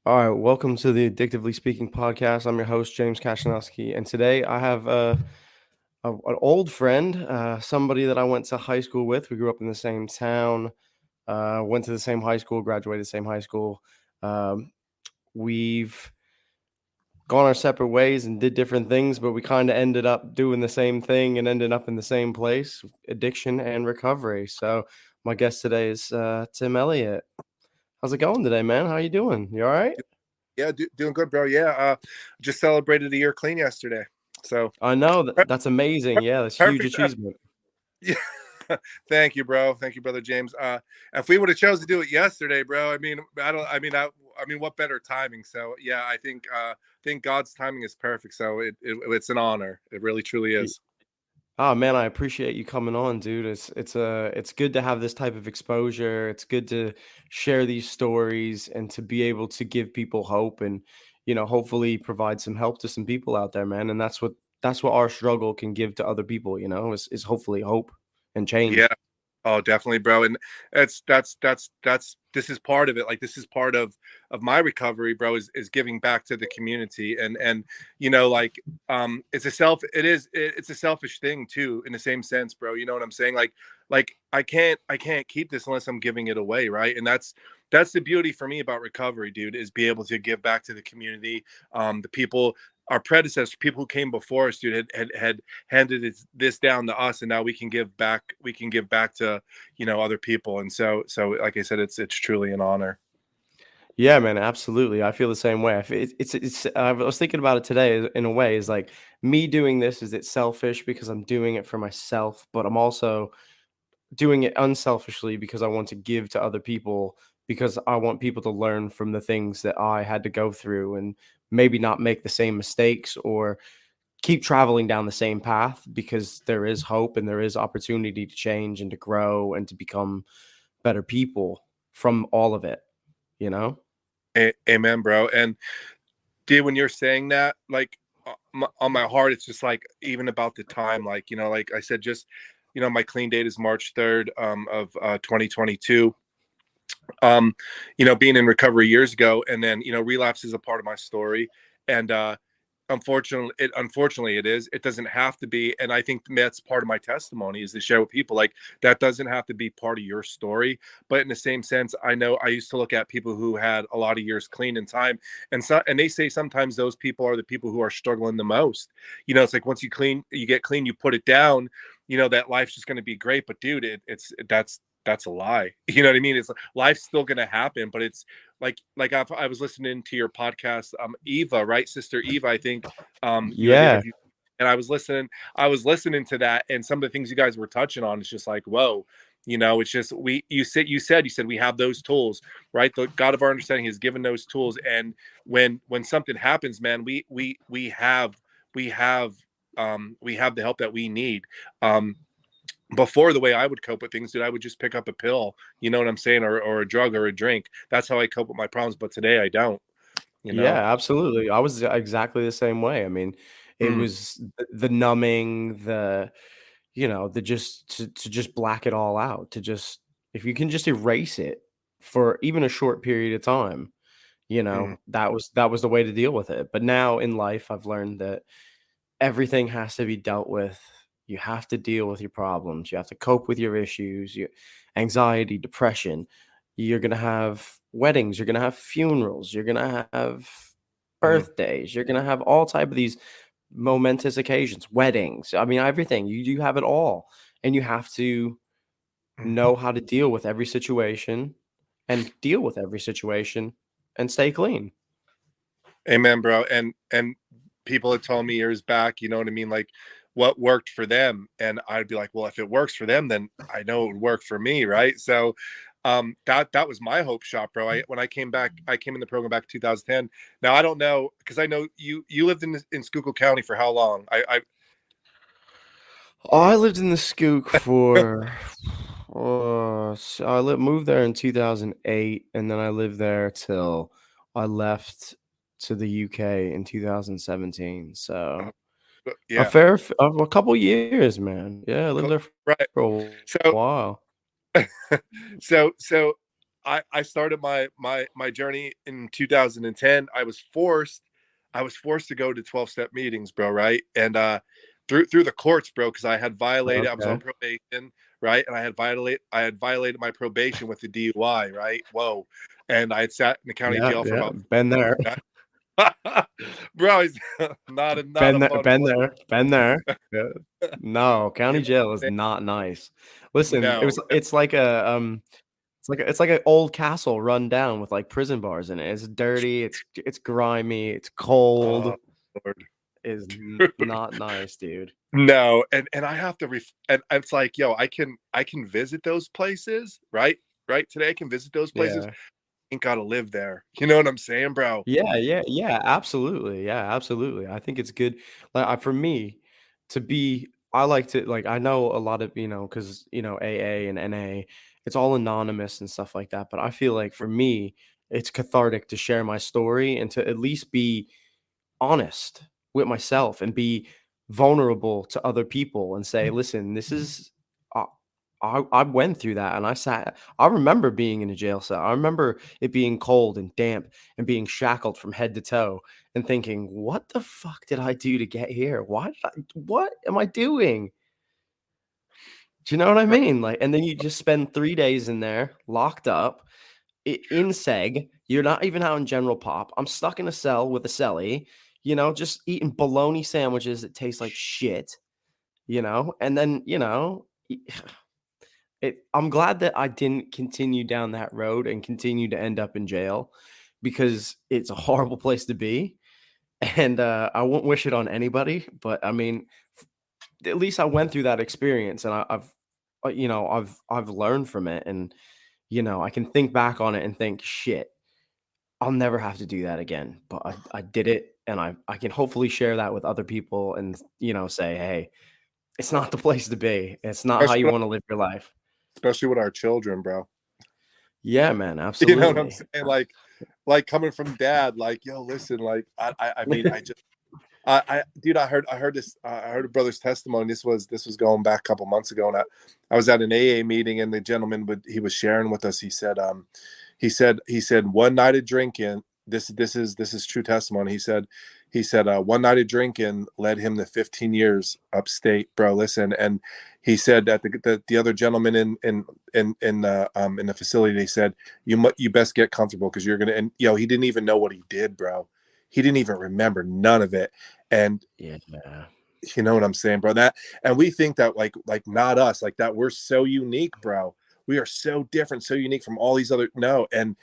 All right, welcome to the Addictively Speaking podcast. I'm your host, James Kashanowski, and today I have an old friend, somebody that I went to high school with. We grew up in the same town, went to the same high school, graduated the same high school. Um, we've gone our separate ways and did different things, but we kind of ended up doing the same thing and ended up in the same place: addiction and recovery. So, my guest today is Tim Elliott. How's it going today, man? How you doing? You all right? Yeah, doing good, bro. Yeah, just celebrated a year clean yesterday. So I know per- that's amazing. Yeah, that's huge perfect. achievement. Yeah. Thank you, bro. Thank you, brother James. If we would have chose to do it yesterday, bro, I mean, I don't. I mean, what better timing? So yeah, I think God's timing is perfect. So it's an honor. It really, truly Y- is. Oh man, I appreciate you coming on, dude. It's good to have this type of exposure. It's good to share these stories and to be able to give people hope and hopefully provide some help to some people out there, man. And that's what our struggle can give to other people, is hopefully hope and Yeah. change. Oh, definitely, bro. And that's this is part of it. Like this is part of my recovery, bro, is giving back to the community. And like it's a selfish thing too, in the same sense, bro. You know what I'm saying? Like I can't keep this unless I'm giving it away, right? And that's the beauty for me about recovery, dude, is be able to give back to the community, the people, our predecessors, people who came before us, dude, had handed this down to us, and now we can give back. We can give back to other people, and so like I said, it's truly an honor. Yeah, man, absolutely. I feel the same way. It's. I was thinking about it today. In a way, is like me doing this. Is it selfish because I'm doing it for myself, but I'm also doing it unselfishly because I want to give to other people because I want people to learn from the things that I had to go through and maybe not make the same mistakes or keep traveling down the same path because there is hope and there is opportunity to change and to grow and to become better people from all of it, you know? Amen, bro. And dude, when you're saying that, like on my heart, it's just like even about the time, like like I said, just my clean date is March 3rd of 2022. um Being in recovery years ago, and then relapse is a part of my story. And unfortunately it doesn't have to be. And I think that's part of my testimony, is to share with people, like, that doesn't have to be part of your story. But in the same sense, I know I used to look at people who had a lot of years clean in time, and they say sometimes those people are the people who are struggling the most. It's like once you get clean, you put it down, that life's just going to be great. But dude, that's a lie. You know what I mean? It's, life's still going to happen, but it's I was listening to your podcast, Eva, right? Sister Eva, I think, you had Yeah. interviewed, and I was listening to that, and some of the things you guys were touching on, it's just like, whoa. It's just, you said we have those tools, right? The God of our understanding has given those tools. And when something happens, man, we have we have the help that we need. Before, the way I would cope with things, dude, I would just pick up a pill, you know what I'm saying, or a drug or a drink. That's how I cope with my problems. But today I don't, you know. Yeah, absolutely. I was exactly the same way. I mean, it Mm, was the numbing, the just to just black it all out, to just if you can just erase it for even a short period of time, mm, that was the way to deal with it. But now in life, I've learned that everything has to be dealt with. You have to deal with your problems. You have to cope with your issues, your anxiety, depression. You're going to have weddings, you're going to have funerals, you're going to have mm, birthdays, you're going to have all type of these momentous occasions, weddings. I mean, everything. You have it all. And you have to mm. know how to deal with every situation and deal with every situation and stay clean. Amen, bro. And people had told me years back, you know what I mean, like what worked for them, and I'd be like, well, if it works for them, then I know it would work for me, right? So that was my hope shot, bro. When I came back, I came in the program back in 2010. Now I don't know, because I know you lived in Schuylkill County for how long? I lived in the Skook for so moved there in 2008, and then I lived there till I left to the UK in 2017. So Yeah. a couple years, man. Yeah, I lived there Right. for a So while. so I started my journey in 2010. I was forced to go to 12-step meetings, bro, right? And through the courts, bro, because I was on Okay. probation, right? And I had violated my probation with the DUI, right? Whoa. And I had sat in the county Yeah, jail for yeah. about Been there. bro, it's not Been a there, fun been place. there, been there. Yeah. No, You county know what jail I'm is saying? not nice. Listen, No, no, it's like an old castle run down with like prison bars in it. It's dirty, it's grimy, it's cold. oh Lord. Not nice, dude. No, and I have to and it's like, yo, I can visit those places, right? Right today, I can visit those places. Yeah. Ain't gotta live there. You know what I'm saying, bro? Yeah, yeah, yeah, absolutely. Yeah, absolutely. I think it's good. Like for me to be, I like to like. I know a lot of because AA and NA, it's all anonymous and stuff like that. But I feel like for me, it's cathartic to share my story and to at least be honest with myself and be vulnerable to other people and say, "Listen, this is I I went through that and I remember being in a jail cell. I remember it being cold and damp and being shackled from head to toe and thinking, "What the fuck did I do to get here? What am I doing?" Do you know what I Bro, mean? Like, and then you just spend 3 days in there locked up in seg. You're not even out in general pop. I'm stuck in a cell with a cellie, just eating bologna sandwiches that taste like shit, and then, I'm glad that I didn't continue down that road and continue to end up in jail because it's a horrible place to be. And I won't wish it on anybody, but I mean, at least I went through that experience and I've learned from it. And, I can think back on it and think, shit, I'll never have to do that again. But I did it and I can hopefully share that with other people and, say, hey, it's not the place to be. It's not how especially you with, want to live your life. especially with our children, bro. Yeah, man, You know what I'm absolutely. saying? Like coming from dad, like, yo, listen, like I mean, dude, I heard this, I heard a brother's testimony. This was going back a couple months ago, and I was at an AA meeting, and the gentleman he was sharing with us. He said one night of drinking. This is true testimony. He said one night of drinking led him to 15 years upstate, bro. Listen, and he said that the other gentleman in the facility, they said you best get comfortable because you're gonna, and he didn't even know what he did, bro. He didn't even remember none of it. And Yeah. you know what I'm saying, bro? That, and we think that like not us, like that we're so unique, bro. We are so different, so unique from all these other, no. And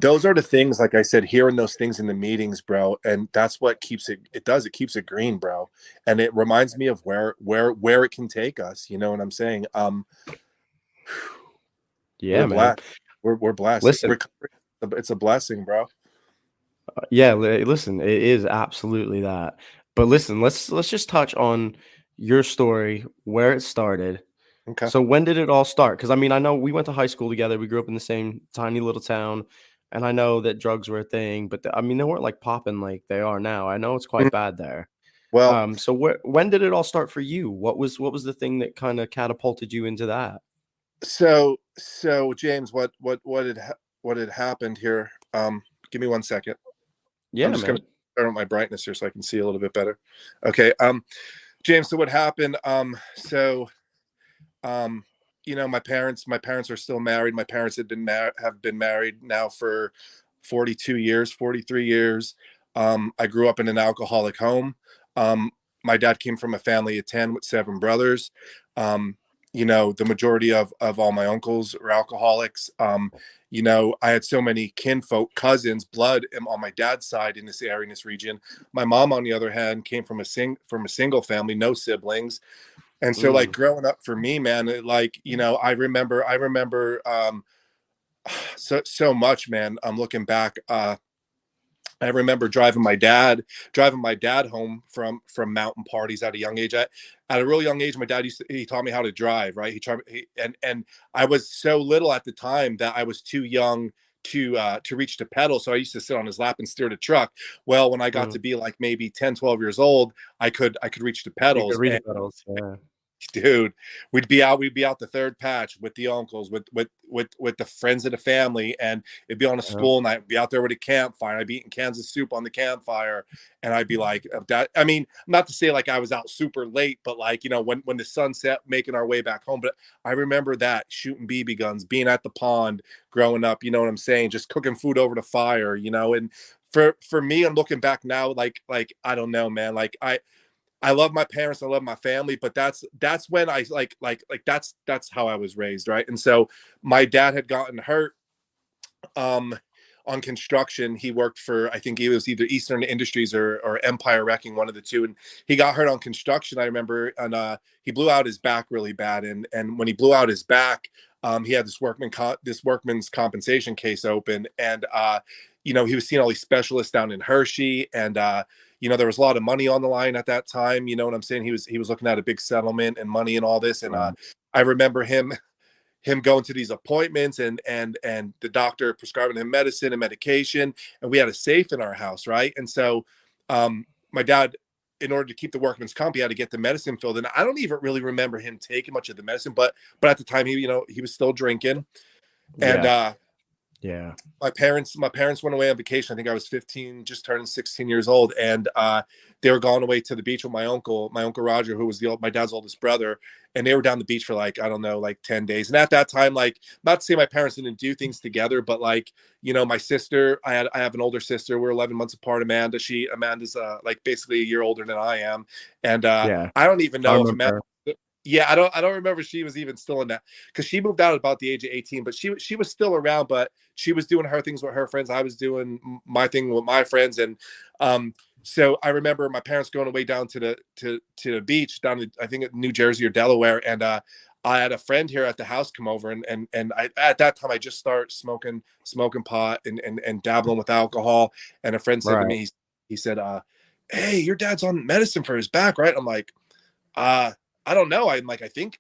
those are the things, like I said, hearing those things in the meetings, bro. And that's what it keeps it green, bro. And it reminds me of where it can take us. You know what I'm saying? We're Yeah, man. blessed. We're blessed. Listen, It's a blessing, bro. yeah, listen, it is absolutely that. But listen, let's just touch on your story, where it started. Okay. So when did it all start? Because I mean, I know we went to high school together. We grew up in the same tiny little town, and I know that drugs were a thing, but I mean, they weren't like popping like they are now. I know it's Mhm. quite bad there. Well, So when did it all start for you? What was the thing that kind of catapulted you into that? so James, what had happened here? Give me 1 second. I'm Yeah, just gonna man. turn on my brightness here so I can see a little bit better. Okay. James, so what happened? Um, my parents are still married. My parents have been married now for 42 years, 43 years. I grew up in an alcoholic home. Um, my dad came from a family of 10 with 7 brothers. Um, the majority of all my uncles are alcoholics. I had so many kinfolk, cousins, blood on my dad's side in this area, in this region. My mom, on the other hand, came from from a single family, no siblings. And so, like, Mm, growing up for me, man, I remember so much, man. I'm looking back. I remember driving my dad home from mountain parties at a young age. At a really young age, my dad he taught me how to drive. Right, and I was so little at the time that I was too young to reach the pedal. So I used to sit on his lap and steer the truck. Well, when I got mm. to be like maybe 10, 12 years old, I could reach the You could pedals. read the petals, yeah. Dude, we'd be out the third patch with the uncles, with the friends of the family, and it'd be on a Uh, school night. We'd be out there with a campfire. I'd be eating cans of soup on the campfire, and I'd be like that. I mean, not to say like I was out super late, but like, when the sun set, making our way back home. But I remember that, shooting BB guns, being at the pond growing up. You know what I'm saying? Just cooking food over the fire. And for me, I'm looking back now, like I don't know, man. Like I love my parents, I love my family, but that's when I like that's how I was raised, right? And so my dad had gotten hurt um on construction. He worked for, I think he was either Eastern Industries or Empire Wrecking, one of the two, and he got hurt on construction, I remember, and he blew out his back really bad, and when he blew out his back, he had this workman's compensation case open, and he was seeing all these specialists down in Hershey, and there was a lot of money on the line at that time. You know what I'm saying? He was looking at a big settlement and money and all this. And right. I remember him going to these appointments, and the doctor prescribing him medicine and medication, and we had a safe in our house, right? And so my dad, in order to keep the workman's comp, he had to get the medicine filled. And I don't even really remember him taking much of the medicine, but at the time he was still drinking. And Yeah. Yeah. my parents went away on vacation. I think I was 15, just turning 16 years old, and they were going away to the beach with my uncle Roger, who was my dad's oldest brother, and they were down the beach for like, I don't know, like 10 days. And at that time, like, not to say my parents didn't do things together, but like, my sister, I have an older sister, we're 11 months apart. Amanda's like basically a year older than I am, and Yeah. I don't even I know if Amanda. remember. Yeah, I don't remember if she was even still in that, because she moved out at about the age of 18, but she was still around, but she was doing her things with her friends. I was doing my thing with my friends, and so I remember my parents going away down to the beach down to, I think, New Jersey or Delaware, and I had a friend here at the house come over, and I, at that time, I just started smoking pot and dabbling with alcohol, and a friend said to Right. me, he said, "Hey, your dad's on medicine for his back, right?" I'm like, uh I don't know. I'm like, I think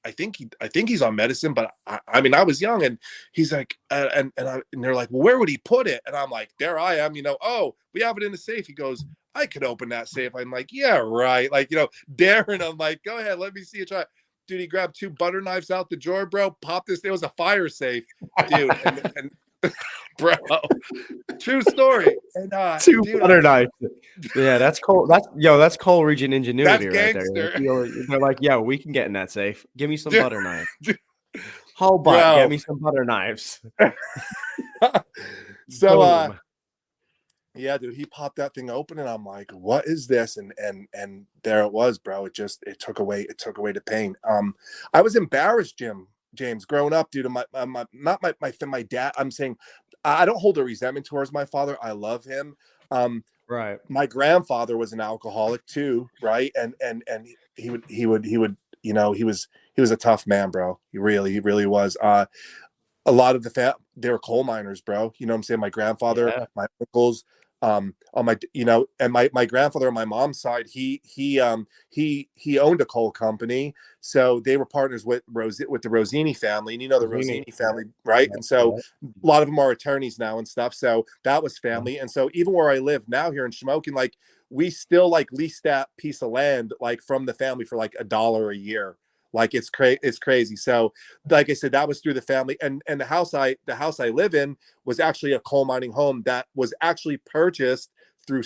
he's on medicine, but I mean, I was young, and he's like, and they're like, well, where would he put it? And I'm like, there I am, oh, we have it in the safe. He goes, I could open that safe. I'm like, yeah, right. Like, Darren, I'm like, go ahead, let me see you try. Dude, he grabbed two butter knives out the drawer, bro. Popped this. There was a fire safe, dude, and bro, true story. And Two dude, butter knives. Yeah, that's cool. That's coal region that's ingenuity right there. Like, gangster, they're like, yo, we can get in that safe. Give me some dude, butter knives. Whole butt, get bro. me some butter knives. So Boom. yeah, dude, he popped that thing open, and I'm like, what is this? And there it was, bro. It took away the pain. I was embarrassed, James, growing up, dude. My dad. I'm saying, I don't hold a resentment towards my father. I love him. Um, Right. my grandfather was an alcoholic too, right? And he would, he was a tough man, bro. He really was. A lot of they were coal miners, bro. You know what I'm saying? My grandfather, Yeah. my uncles, on my, and my grandfather on my mom's side, he owned a coal company. So they were partners with the Rosini family, and the Rosini. Rosini family, right? Yeah. And so a lot of them are attorneys now and stuff. So that was Yeah. family. And so even where I live now here in Shamokin, like, we still like lease that piece of land like from the family for like $1 a year. Like, it's crazy. So like I said, that was through the family, and the house I live in was actually a coal mining home that was actually purchased through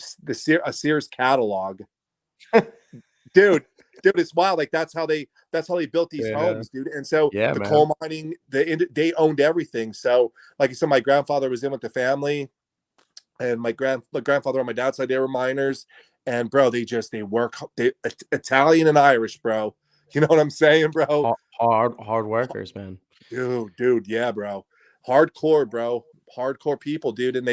a Sears catalog. Dude, it's wild. Like, that's how they built these Yeah. homes, dude. And so Yeah, the man. coal mining, they owned everything. So like I said, my grandfather was in with the family, and my grandfather on my dad's side, they were miners. And bro, they work, Italian and Irish, bro. You know what I'm saying, bro? Hard workers, man. Dude, yeah, bro. Hardcore, bro. Hardcore people, dude. And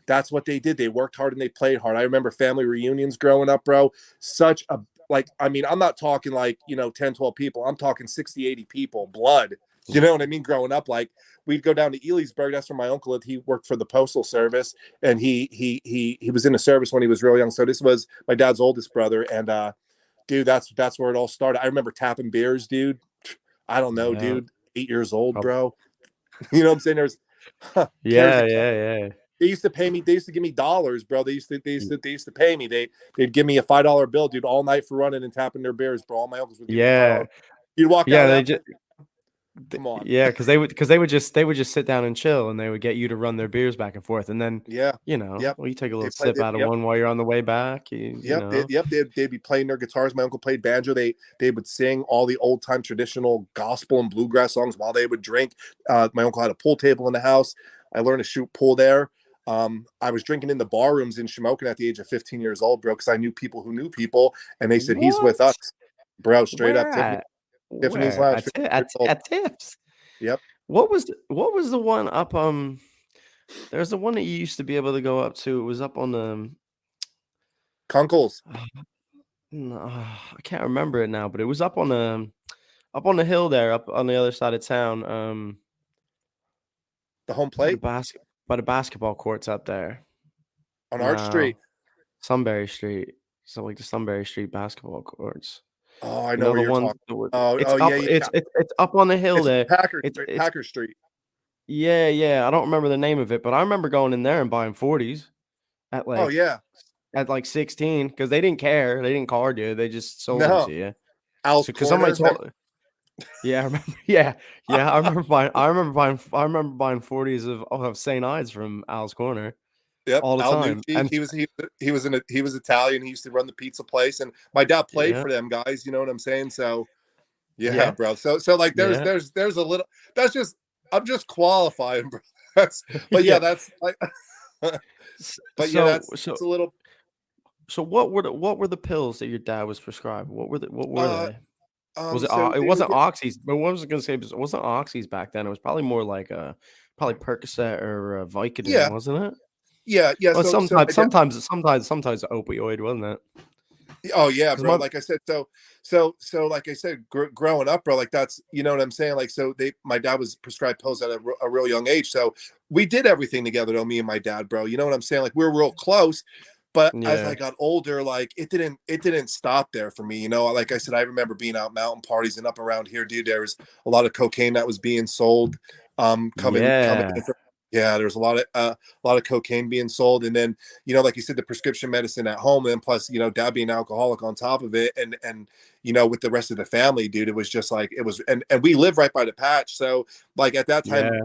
that's what they did. They worked hard and they played hard. I remember family reunions growing up, bro. Such a, like, I mean, I'm not talking like, 10, 12 people. I'm talking 60, 80 people, blood. You know what I mean? Growing up, like, we'd go down to Elysburg. That's where my uncle lived. He worked for the Postal Service, and he was in the service when he was real young. So this was my dad's oldest brother. And dude, that's where it all started. I remember tapping beers, dude. I don't know, Yeah. dude. 8 years old, Prob- bro. You know what I'm saying? There's Yeah, a yeah, yeah. they used to pay me. They used to give me dollars, bro. They used to pay me. They'd give me a $5 bill, dude, all night for running and tapping their beers, bro. All my uncles would give me Yeah. $5. You'd walk out Yeah, of they that just place. Come on. yeah, because they would just sit down and chill, and they would get you to run their beers back and forth, and then Yeah. Yep. well, you take a They little play. sip out of Yep. one while you're on the way back. You Yep, know, they'd be playing their guitars. My uncle played banjo. They would sing all the old time traditional gospel and bluegrass songs while they would drink. My uncle had a pool table in the house. I learned to shoot pool there. I was drinking in the bar rooms in Shamokin at the age of 15 years old, bro, because I knew people who knew people, and they said he's with us, what? bro. Straight up, Where at? Tiffany's Where Lounge, at 15 years old. at Tips? Yep, What was the one up? There's the one that you used to be able to go up to. It was up on the. Kunkles, No, I can't remember it now, but it was up on the hill there, up on the other side of town. the home By the plate basketball courts up there. on Arch Street. No, Sunbury Street. So like the Sunbury Street basketball courts. Oh, I You know know where the you're ones talking. that were Oh, it's yeah, up yeah, yeah. it's up on the hill It's there. Packer It's Street. it's Packer Street. yeah, yeah. I don't remember the name of it, but I remember going in there and buying 40s at Oh like yeah, 16 because they didn't care. They didn't card you. They just sold them no, to you. Al's So because somebody Corner. told yeah, I remember. Yeah, yeah. I remember buying 40s of St. Ides from Al's Corner Yep, all the Al time. Nucci. And He was Italian. He used to run the pizza place, and my dad played yeah, for them guys. You know what I'm saying? So yeah, yeah, bro. So like there's yeah, there's a little. That's just I'm just qualifying, bro. That's but yeah, yeah. that's like. But yeah, So that's a little. so what were the pills that your dad was prescribed? What were Uh, they? Was it so it they would wasn't get. oxys, but what was I gonna say? It wasn't oxys back then. It was probably more like probably Percocet or Vicodin, Yeah, wasn't it? yeah. Well, So my dad. sometimes opioid, wasn't it? Oh yeah, Because bro. my Like I said, so like I said, growing up, bro, like that's you know what I'm saying. Like so, my dad was prescribed pills at a real young age. So we did everything together, though. Me and my dad, bro. You know what I'm saying? Like we were real close. But as I yeah, got older, like it didn't stop there for me. You know, like I said, I remember being out mountain parties and up around here, dude. There was a lot of cocaine that was being sold. Coming yeah, in from, yeah, there's a lot of cocaine being sold, and then like you said, the prescription medicine at home, and then plus dad being alcoholic on top of it, and with the rest of the family, dude, it was just like it was, and we live right by the patch, so like at that time. yeah.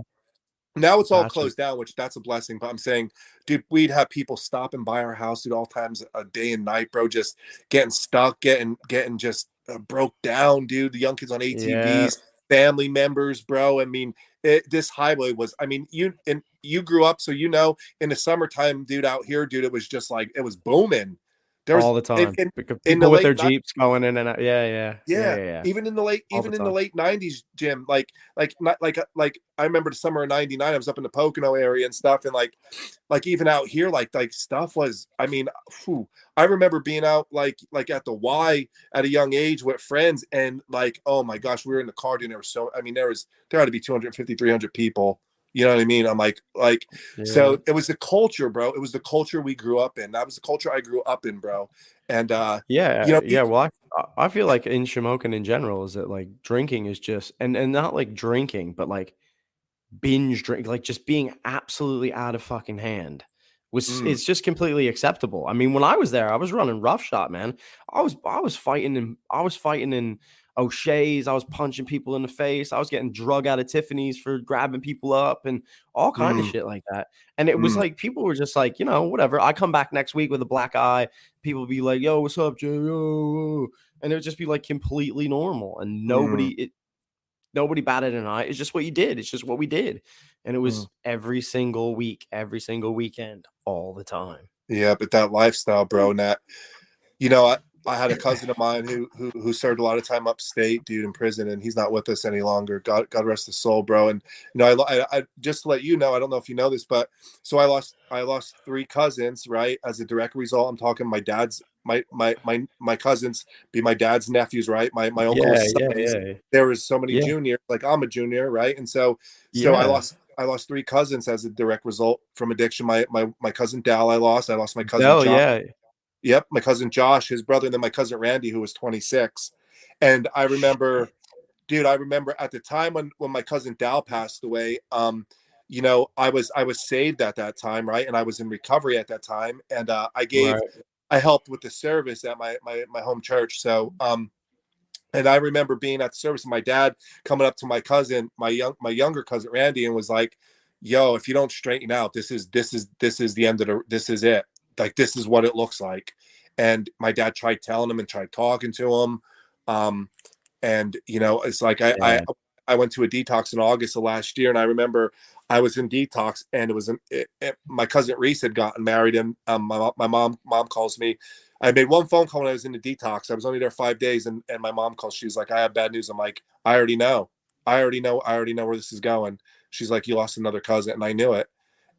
Now it's all Patches. closed down, which that's a blessing. But I'm saying, dude, we'd have people stopping by our house, dude, all times a day and night, bro, just getting stuck, getting just broke down, dude. The young kids on Yeah, ATVs, family members, bro. I mean, this highway was. I mean, you grew up, so in the summertime, dude, out here, dude, it was just like it was booming. There was all the in, time. in, Because in the people with late their Jeeps going in and out. Yeah, yeah, yeah, yeah, yeah, yeah. even in the late All the even in the time. late 90s, Jim, like I remember the summer of 99, I was up in the Pocono area and stuff, and like even out here, like stuff was, I mean, I remember being out like at the Y at a young age with friends, and like, oh my gosh, we were in the car, and there was I mean, there had to be 250, 300 people. You know what I mean? I'm like, Yeah. so it was the culture, bro. It was the culture we grew up in. That was the culture I grew up in, bro. And Yeah, you know, yeah. Well, I feel like in Shamokin in general is that like drinking is just and not like drinking, but like binge drink, like just being absolutely out of fucking hand was mm, it's just completely acceptable. I mean, when I was there, I was running roughshod, man. I was fighting in O'Shea's. I was punching people in the face. I was getting drug out of Tiffany's for grabbing people up and all kind of mm, shit like that. And it was mm, like people were just like, whatever. I come back next week with a black eye. People would be like, "Yo, what's up, Jay?" Yo. And it would just be like completely normal, and mm, nobody batted an eye. It's just what you did. It's just what we did. And it mm. was every single week, every single weekend, all the time. Yeah, but that lifestyle, bro, and that I had a cousin of mine who served a lot of time upstate, dude, in prison, and he's not with us any longer. God rest his soul, bro. And I just to let you know, I don't know if you know this, but so I lost three cousins, right, as a direct result. I'm talking my dad's my cousins be my dad's nephews, right? My Yeah, uncle's yeah, sons. yeah. There was so many Yeah. juniors, like I'm a junior, right? And so I Yeah. lost three cousins as a direct result from addiction. My cousin Dal, I lost my cousin Hell John. yeah. Yep, my cousin Josh, his brother, and then my cousin Randy, who was 26. And I remember, Shit. dude, I remember at the time when my cousin Dal passed away, I was saved at that time, right? And I was in recovery at that time. And I Right. helped with the service at my home church. So And I remember being at the service and my dad coming up to my cousin, my younger cousin Randy, and was like, "Yo, if you don't straighten out, this is the end of this is it. Like this is what it looks like." And my dad tried telling him and tried talking to him. And it's like Yeah. I went to a detox in August of last year, and I remember I was in detox, and my cousin Reese had gotten married, and my mom calls me. I made one phone call when I was in the detox. I was only there 5 days, and my mom calls. She's like, "I have bad news." I'm like, "I already know. I already know. I already know where this is going." She's like, "You lost another cousin," and I knew it.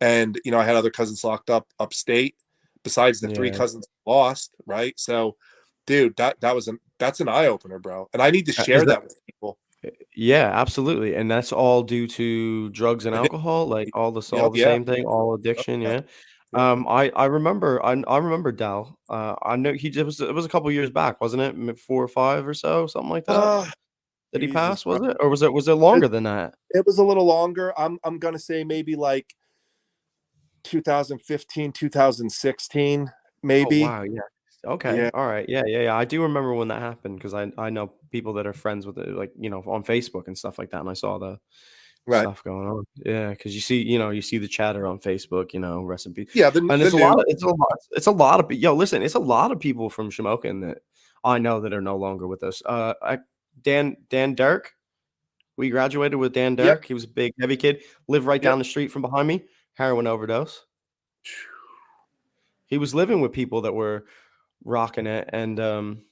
And I had other cousins locked up upstate, besides the three Yeah. cousins lost. Right, so, dude, that's an eye opener, bro. And I need to Is share that that with people. Yeah, absolutely, and that's all due to drugs and Addic- alcohol, like all Yep, the yeah, same thing, all yep, addiction, yeah, yeah. yep. I remember Dal. I know it was a couple years back, wasn't it? 4 or 5 or so, something like that? Uh, Did he Jesus, pass, bro. was it? Or was it longer than that? It was a little longer. I'm gonna say maybe like 2015, 2016, Oh, maybe. wow, yeah. Okay, Yeah, alright, yeah, yeah, yeah, I do remember when that happened because I know people that are friends with it, like, on Facebook and stuff like that, and I saw the right. stuff going on. Yeah, because you see the chatter on Facebook, recipe, Yeah, and the new. it's a lot of yo, listen, it's a lot of people from Shamokin that I know that are no longer with us. Dan Dirk, we graduated with Dan Yep. Dirk. He was a big, heavy kid, lived right Yep. down the street from behind me, heroin overdose. He was living with people that were rocking it, and,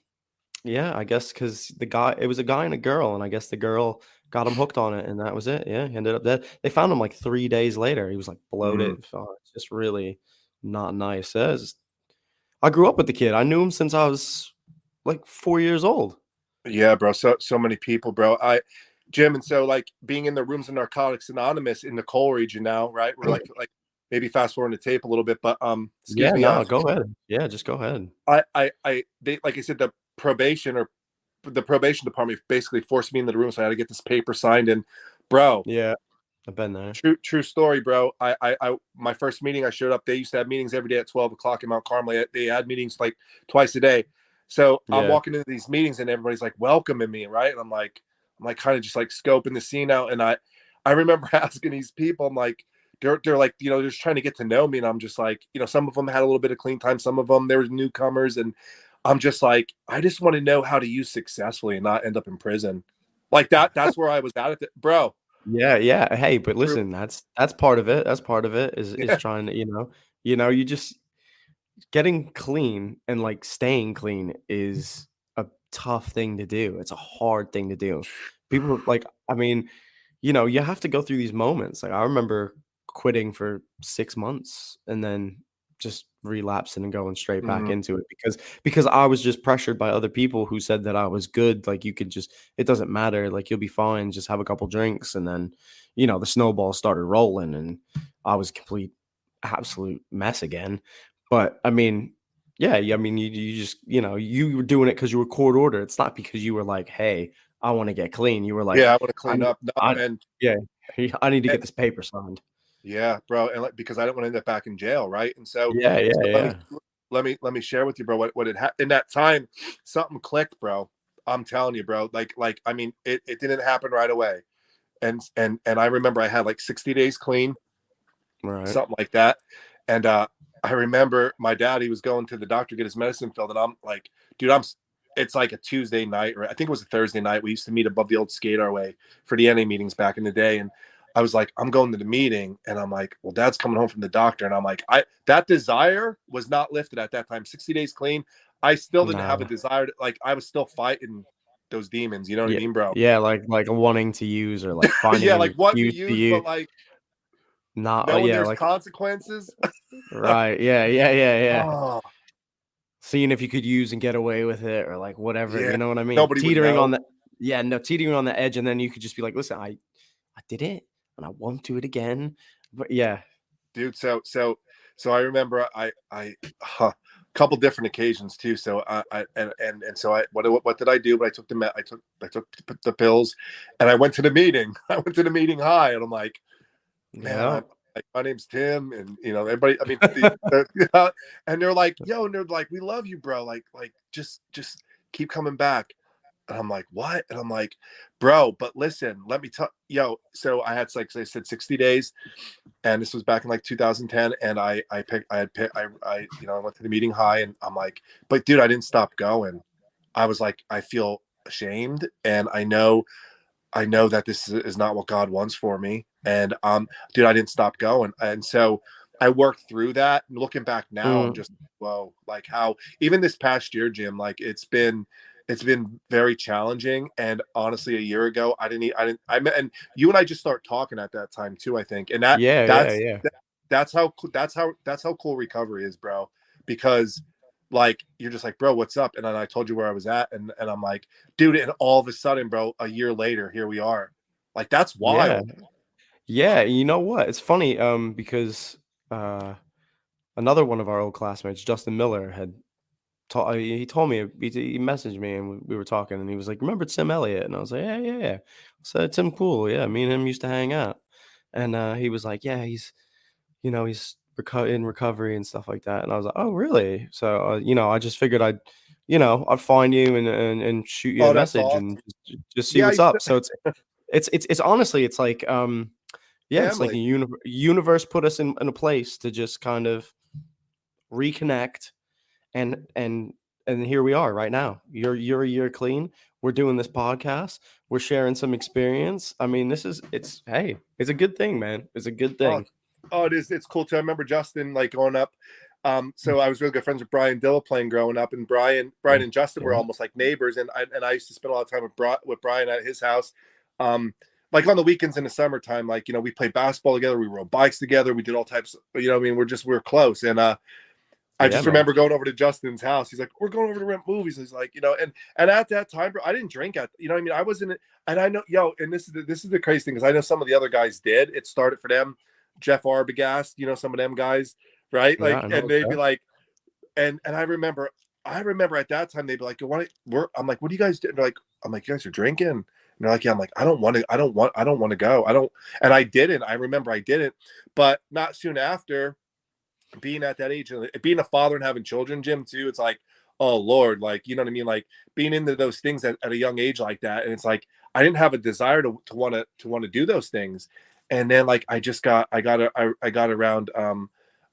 yeah, I guess because it was a guy and a girl, and I guess the girl got him hooked on it, and that was it. Yeah, he ended up dead. They found him like 3 days later. He was like Mm. bloated. Oh, it's just really not nice. I grew up with the kid. I knew him since I was like 4 years old. Yeah, bro. So many people, bro. Jim, and so like being in the rooms of Narcotics Anonymous in the Cole region now, right? We're like maybe fast forwarding the tape a little bit, but excuse Yeah, me. no, go ahead. Yeah, just go ahead. They, like I said, the probation department basically forced me into the room, so I had to get this paper signed. And, bro, Yeah, I've been there. true story, bro. My first meeting, I showed up. They used to have meetings every day at 12 o'clock in Mount Carmel. They had meetings like twice a day. So I'm Yeah, walking into these meetings, and everybody's like welcoming me, right? And I'm like kind of just like scoping the scene out. And I remember asking these people, I'm like, they're like, they're just trying to get to know me, and I'm just like, some of them had a little bit of clean time, some of them there were newcomers, and I'm just like, I just want to know how to use successfully and not end up in prison. Like that. That's where I was at it, bro. yeah, yeah. Hey, but True. listen, that's part of it. That's part of it is Yeah. trying to, you just getting clean and, like, staying clean is a tough thing to do. It's a hard thing to do. People like, I mean, you have to go through these moments. Like, I remember quitting for 6 months and then just relapsing and going straight back Mhm. into it because I was just pressured by other people who said that I was good. Like, you could just it doesn't matter. Like, you'll be fine. Just have a couple drinks. And then, the snowball started rolling and I was a complete absolute mess again. But I mean, yeah, I mean, you just, you were doing it because you were court ordered. It's not because you were like, "Hey, I wanna get clean." You were like, Yeah, I want to "I clean nee up. No, I" and yeah, I need to and get this paper signed. yeah, bro, and like because I don't want to end up back in jail, right? And so, Yeah, yeah, so yeah. let me share with you, bro. What in that time, something clicked, bro. I'm telling you, bro. Like I mean, it didn't happen right away, and I remember I had like 60 days clean, Right. something like that. And I remember my dad, he was going to the doctor to get his medicine filled, and I'm like, dude, it's like a Tuesday night, or I think it was a Thursday night. We used to meet above the old skate our way for the NA meetings back in the day. And I was like, I'm going to the meeting, and I'm like, well, dad's coming home from the doctor. And I'm like, that desire was not lifted at that time. 60 days clean. I still didn't have a No. desire like I was still fighting those demons, you know what I Yeah, mean, bro? yeah, like wanting to use or, like, finding Yeah, an like wanting to excuse to use, use. but like Not oh, knowing yeah, there's like consequences. right, yeah, yeah, yeah, yeah. Oh, Seeing if you could use and get away with it or, like, whatever, yeah. you know what I mean? Nobody would Teetering on know. the yeah, no, teetering on the edge, and then you could just be like, "Listen, I did it, and I won't do it again." But yeah, Dude. So I remember I couple different occasions too. So and so what did I do? But I took the pills, and I went to the meeting. I went to the meeting high, and I'm like, man, yeah, I'm like, my name's Tim, and everybody. I mean, and they're like, yo, and they're like, we love you, bro. Like just keep coming back. And I'm like, what? And I'm like, bro, but listen, let me tell so I had, like I said, 60 days, and this was back in like 2010. And I went to the meeting high, and I'm like, but dude, I didn't stop going. I was like, I feel ashamed, and I know that this is not what God wants for me. And dude, I didn't stop going. And so I worked through that. And looking back now, I'm Mm, just, whoa, like how even this past year, Jim, like it's been very challenging. And honestly, a year ago, I met, and you and I just start talking at that time too, I think. And yeah, yeah, yeah. that's how cool recovery is, bro. Because like you're just like, bro, what's up? And then I told you where I was at, and I'm like, dude, and all of a sudden, bro, a year later, here we are. Like that's Yeah. wild. Yeah, you know what? It's funny, because, uh, another one of our old classmates, Justin Miller, had he told me he messaged me and we were talking and he was like, "Remember Tim Elliott?" And I was like, "Yeah, yeah, yeah." So Tim Pool, yeah, me and him used to hang out. And he was like, "Yeah, he's in recovery and stuff like that." And I was like, "Oh, really?" So I just figured I'd find you and shoot you a Oh, that's message awesome. and just see Yeah, I what's used up. to So it's honestly it's like yeah, it's like family. a universe put us in a place to just kind of reconnect and here we are right now. You're a year clean. We're doing this podcast. We're sharing some experience. I mean, it's a good thing, man. It's a good Oh, thing. oh, it is. It's cool too. I remember Justin like growing up. So I was really good friends with Brian Dillaplayne growing up, and Brian Yeah. and Justin were Yeah. almost like neighbors. And I used to spend a lot of time with Brian at his house. Like on the weekends in the summertime, like we played basketball together, we rode bikes together, we did all types. I mean, we're close. And I Yeah, just man. remember going over to Justin's house. He's like, "We're going over to rent movies." He's like, and at that time, bro, I didn't drink what I mean, I wasn't, and I know, and this is the crazy thing because I know some of the other guys did. It started for them, Jeff Arbogast, some of them guys, right? Yeah, Like, I and know, they'd be Jeff. like, and I remember at that time they'd be like, I'm like, "What do you guys do?" And they're like, I'm like, "You guys are drinking." And they're like, "Yeah." I'm like, I don't want to go. I don't, and I didn't. I remember I didn't, but not soon after being at that age and being a father and having children, Jim, too, it's like, oh Lord, like you know what I mean? Like being into those things at a young age like that. And it's like I didn't have a desire to want to do those things. And then like I got around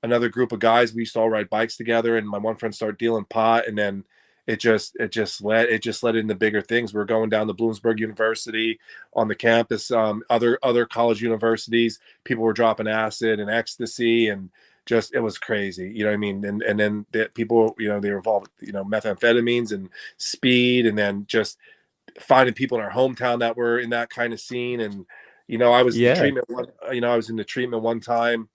another group of guys. We used to all ride bikes together, and my one friend started dealing pot, and then it just led into bigger things. We are going down to Bloomsburg University on the campus, other college universities. People were dropping acid and ecstasy, and just it was crazy. You know what I mean? And then people, they were involved with, methamphetamines and speed, and then just finding people in our hometown that were in that kind of scene. And Yeah. I was in the treatment one time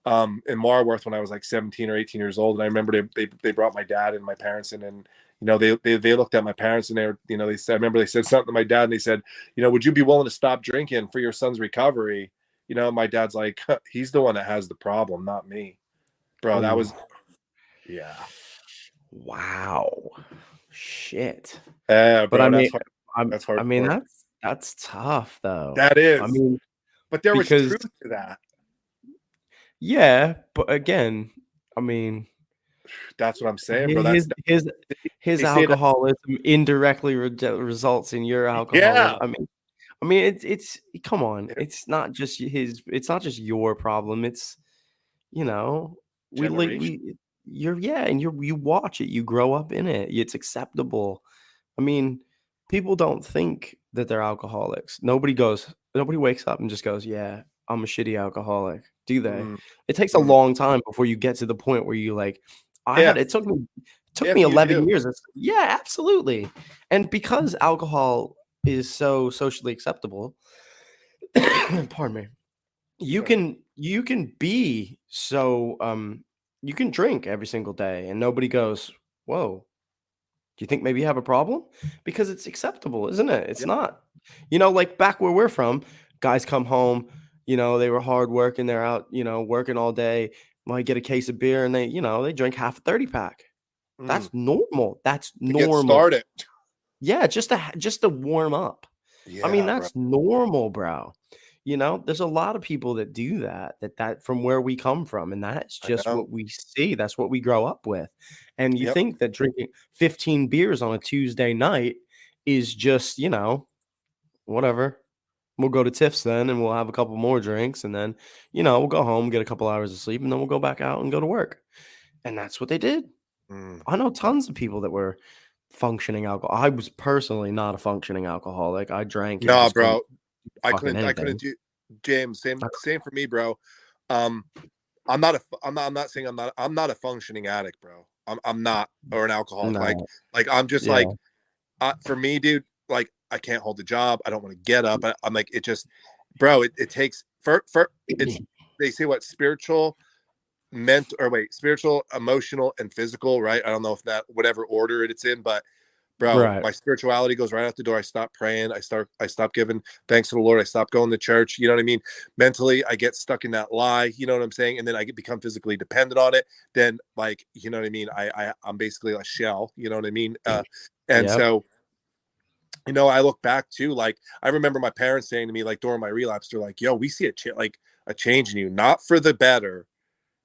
in Marworth when I was like 17 or 18 years old. And I remember they brought my dad and my parents in, and they looked at my parents, and they said, I remember they said something to my dad, and they said, would you be willing to stop drinking for your son's recovery? My dad's like, he's the one that has the problem, not me. Bro, that Ooh. was, yeah. Wow. Shit. Yeah, But bro, that's I mean, hardcore. that's tough though. That I is. mean, But there was because truth to that. yeah, but again, I mean, That's what I'm saying, bro. his his his They say that. alcoholism indirectly results in your alcoholism. Yeah. I mean, it's come on. Yeah. It's not just your problem. It's, you know, we like Generation. we you're yeah, and you watch it, you grow up in it. It's acceptable. I mean, people don't think that they're alcoholics. Nobody wakes up and just goes, "Yeah, I'm a shitty alcoholic." Do they? Mm, It takes a mm. long time before you get to the point where you like, If it took me if you 11 do. years. Yeah, absolutely. And because alcohol is so socially acceptable, pardon me. You can be so you can drink every single day and nobody goes, "Whoa, do you think maybe you have a problem?" Because it's acceptable, isn't it? It's Yeah. not. Like back where we're from, guys come home, they were hard working, they're out, working all day, might get a case of beer and they drink half a 30 pack. Mm. That's normal. That's To get normal. started. Yeah, just to warm up. I mean, Yeah, bro. that's normal, bro. There's a lot of people that do that from where we come from, and that's I just know. what we see. That's what we grow up with. And you Yep. think that drinking 15 beers on a Tuesday night is just, whatever. We'll go to Tiff's then and we'll have a couple more drinks and then, we'll go home, get a couple hours of sleep, and then we'll go back out and go to work. And that's what they did. Mm. I know tons of people that were functioning alcohol. I was personally not a functioning alcoholic. I drank and Nah, just couldn't bro. do I fucking couldn't anything. do James, I same for me, bro. Um, I'm not saying I'm not a functioning addict, bro. I'm not, or an alcoholic. no, I'm just yeah, like, for me, dude, like I can't hold a job. I don't want to get up. I'm like, it just, bro, it takes for it's, they say what, spiritual, spiritual, emotional, and physical, right? I don't know if that, whatever order it's in, but bro, right. my spirituality goes right out the door. I stop praying. I stop giving thanks to the Lord. I stop going to church. You know what I mean? Mentally, I get stuck in that lie. You know what I'm saying? And then become physically dependent on it. Then, like, you know what I mean? I'm basically a shell. You know what I mean? And Yep. so, I look back too. Like, I remember my parents saying to me, like, during my relapse, they're like, "Yo, we see a change in you, not for the better."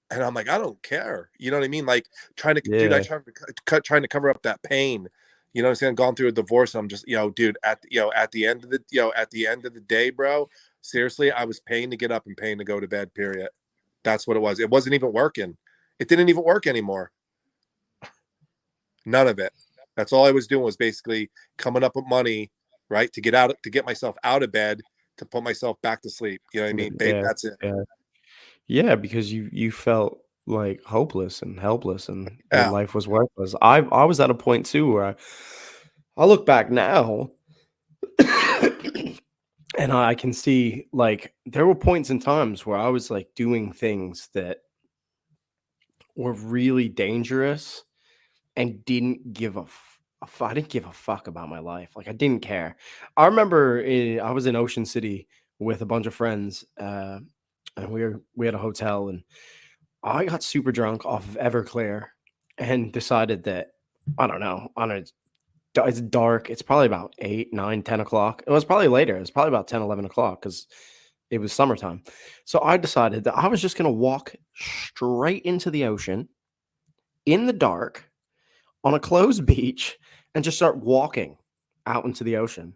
And I'm like, I don't care. You know what I mean? Like, dude, Yeah. trying to cover up that pain. You know what I'm saying? Gone through a divorce. I'm just, dude, at the end of at the end of the day, bro, seriously, I was paying to get up and paying to go to bed, period. That's what it was. It wasn't even working. It didn't even work anymore. None of it. That's all I was doing was basically coming up with money, right? To get myself out of bed, to put myself back to sleep. You know what I mean? Yeah. That's it. Yeah. Yeah, because you felt like hopeless and helpless and your Yeah. life was worthless. I was at a point too where I look back now and I can see like there were points in times where I was like doing things that were really dangerous and didn't give I didn't give a fuck about my life. Like I didn't care. I remember I was in Ocean City with a bunch of friends, and we had a hotel, and I got super drunk off of Everclear, and decided that I don't know. It's dark. It's probably about 8, 9, 10 o'clock. It was probably later. It was probably about 10, 11 o'clock because it was summertime. So I decided that I was just gonna walk straight into the ocean in the dark on a closed beach and just start walking out into the ocean.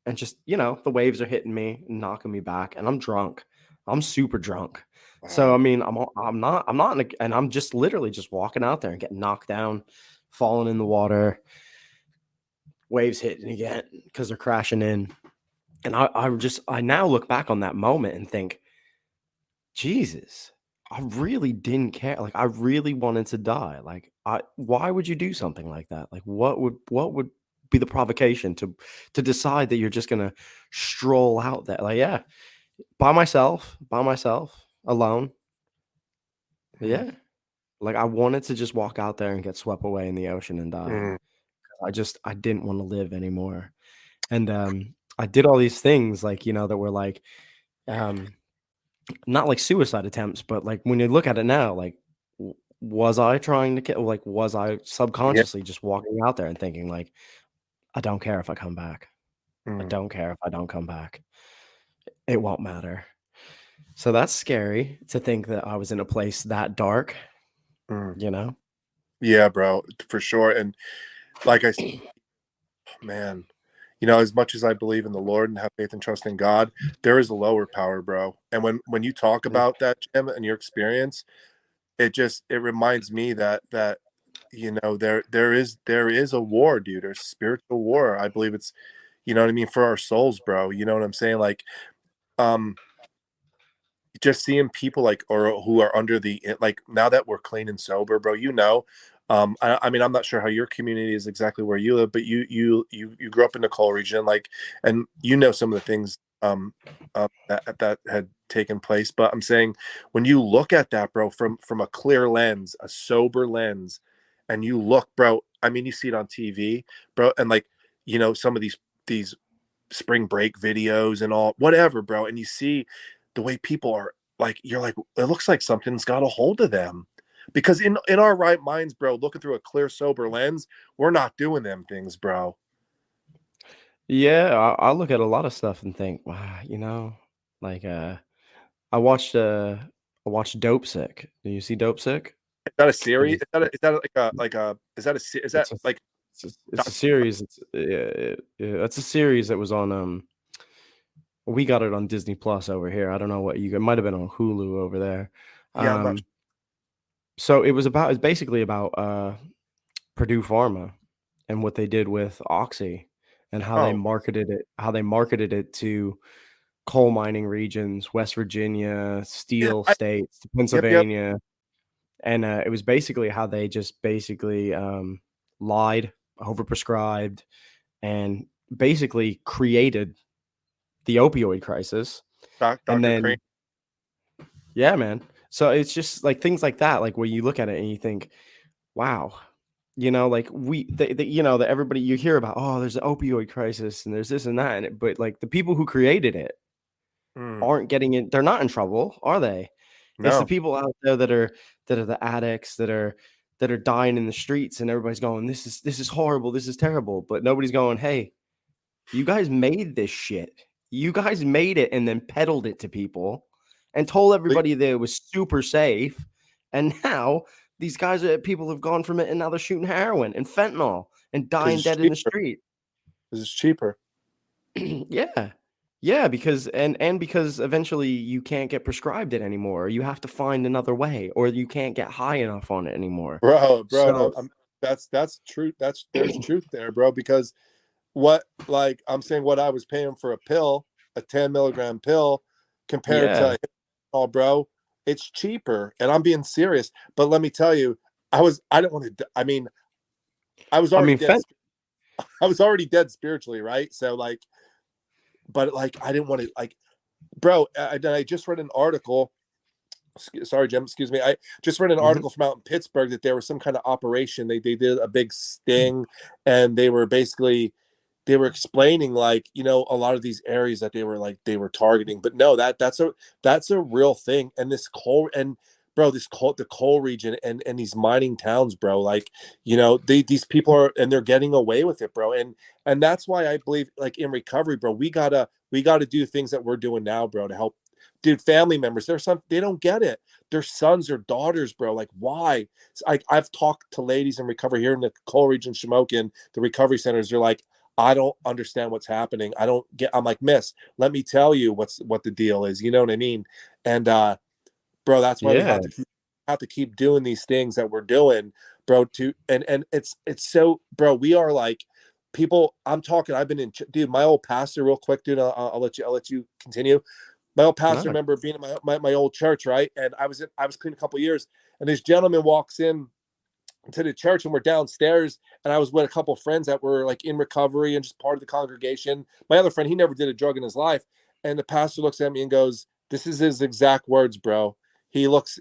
And just, the waves are hitting me, knocking me back, and I'm drunk. I'm super drunk. So I Wow. mean, I'm not in and I'm just literally just walking out there and getting knocked down, falling in the water, waves hitting again because they're crashing in. And I now look back on that moment and think, Jesus, I really didn't care. Like I really wanted to die. Like why would you do something like that? Like what would be the provocation to decide that you're just gonna stroll out there? Like, yeah, by myself, alone. Mm. Yeah. Like I wanted to just walk out there and get swept away in the ocean and die. Mm. I didn't want to live anymore. And I did all these things like, that were like um not like suicide attempts, but, like, when you look at it now, like, was I trying to kill like, was I Yeah. subconsciously just walking out there and thinking, like, "I don't care if I come back. I Mm. don't care if I don't come back. It won't matter." So that's scary to think that I was in a place that dark, Mm. you know? Yeah, bro, for sure. And like I said, man, as much as I believe in the Lord and have faith and trust in God, there is a lower power, bro. And when you talk Mm, about that, Jim, and your experience, it reminds me that there is a war, dude. There's spiritual war. I believe it's, you know what I mean, for our souls, bro. You know what I'm saying? Like, um, just seeing people like, or who are under like, now that we're clean and sober, bro, I mean, I'm not sure how your community is exactly where you live, but you grew up in the coal region, like, and some of the things that had taken place. But I'm saying, when you look at that, bro, from a clear lens, a sober lens, and you look, bro, I mean, you see it on TV, bro, and like, some of these spring break videos and all, whatever, bro, and you see the way people are, like, you're like, it looks like something's got a hold of them, because in our right minds, bro, looking through a clear, sober lens, we're not doing them things, bro. yeah, I look at a lot of stuff and think, "Wow," like, I watched, uh I watched Dope Sick. Do you see Dope Sick? Is that a Have series? you Is that like a is that a is that it's a like It's a series. It's a series that was on we got it on Disney Plus over here. I don't know what you it might have been on Hulu over there. Yeah, I'm not. Um, so it's basically about Purdue Pharma and what they did with Oxy and Oh, how they marketed it to coal mining regions, West Virginia, yeah. steel states, to Yep. Pennsylvania, and it was basically how they just basically lied, overprescribed, and basically created the opioid crisis. And Dr. Crane. then, yeah, man. So it's just like things like that, like where you look at it and you think, wow, like that everybody you hear about, oh, there's an opioid crisis and there's this and that, but like the people who created it Mm, aren't getting it. They're not in trouble, are they? It's the no, people out there that are the addicts that are dying in the streets, and everybody's going, this is horrible, this is terrible, but nobody's going, hey, you guys made this shit. You guys made it and then peddled it to people and told Le- everybody that it was super safe. And now these people have gone from it and now they're shooting heroin and fentanyl and because dying it's dead in the cheaper. street. Because it's cheaper. Yeah. Yeah, because because eventually you can't get prescribed it anymore. You have to find another way, or you can't get high enough on it anymore. Bro, no, So that's true. There's truth there, bro. Because what, like, I'm saying, what I was paying for a pill, a 10 milligram pill, compared yeah. to, oh, bro, it's cheaper, and I'm being serious. But let me tell you, I don't want to. I mean, I was I already mean, dead. I was already dead spiritually, right? So like, but like, I didn't want to, like, bro. I just read an article. Sorry, Jim. Excuse me. I just read an mhm. article from out in Pittsburgh that there was some kind of operation. They did a big sting, and they were explaining, like, a lot of these areas that they were targeting. But no, that's a real thing. And this coal, and bro, the coal region, and these mining towns, bro, like, these people are, and they're getting away with it, bro. And that's why I believe, like, in recovery, bro, we gotta do things that we're doing now, bro, to help. Dude, family members, there's some, they don't get it. Their sons or daughters, bro. Like, why? I've talked to ladies in recovery here in the coal region, Shamokin, the recovery centers. They're like, I don't understand what's happening. I don't get. I'm like, Miss, let me tell you what the deal is. You know what I mean? And bro, that's why we Yeah. have to keep doing these things that we're doing, bro. To and it's so, bro. We are like people. I'm talking. I've been in, dude. My old pastor, real quick, dude. I'll let you continue. My old pastor, No. remember being in my old church, right? And I was clean a couple years, and this gentleman walks in to the church, and we're downstairs, and I was with a couple of friends that were like in recovery and just part of the congregation. My other friend, he never did a drug in his life, and the pastor looks at me and goes, this is his exact words, bro. He looks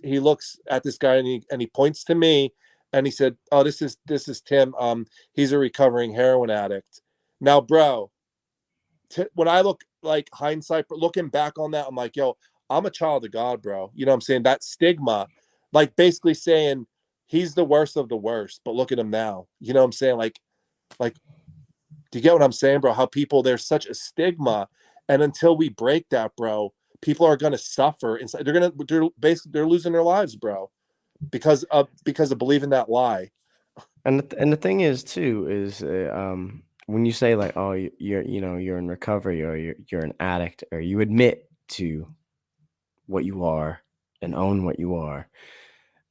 at this guy, and he points to me, and he said, oh, this is Tim. He's a recovering heroin addict. Now, bro, when I look, like, hindsight, but looking back on that, I'm like, yo, I'm a child of God, bro. You know what I'm saying? That stigma, like, basically saying he's the worst of the worst, but look at him now. You know what I'm saying? Like, do you get what I'm saying, bro? How people, there's such a stigma, and until we break that, bro, people are gonna suffer inside. They're losing their lives, bro, because of believing that lie. And the thing is too is when you say like, oh, you're you're in recovery, or you're an addict, or you admit to what you are and own what you are.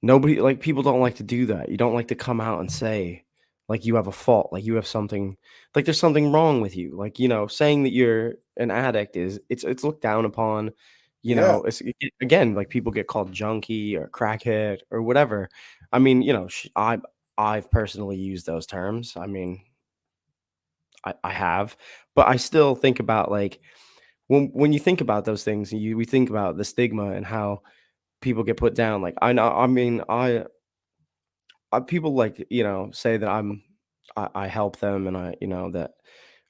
Nobody, like, people don't like to do that. You don't like to come out and say like you have a fault, like you have something, like there's something wrong with you. Like, saying that you're an addict it's looked down upon. Yeah, Again, like people get called junkie or crackhead or whatever. I mean, I've personally used those terms. I mean, I have, but I still think about, like, when you think about those things, we think about the stigma and how people get put down. Like, I know, I mean, people, like, say that I help them, and that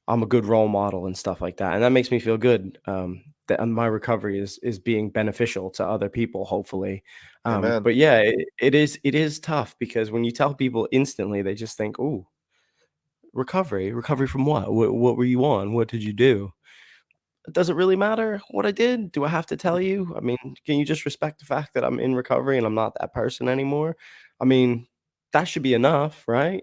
I'm a good role model and stuff like that, and that makes me feel good. That my recovery is being beneficial to other people, hopefully. amen. But yeah, it is tough because when you tell people instantly, they just think, "Oh, recovery from what? What were you on? What did you do?" Does it really matter what I did? Do I have to tell you? I mean, can you just respect the fact that I'm in recovery and I'm not that person anymore? I mean, that should be enough, right?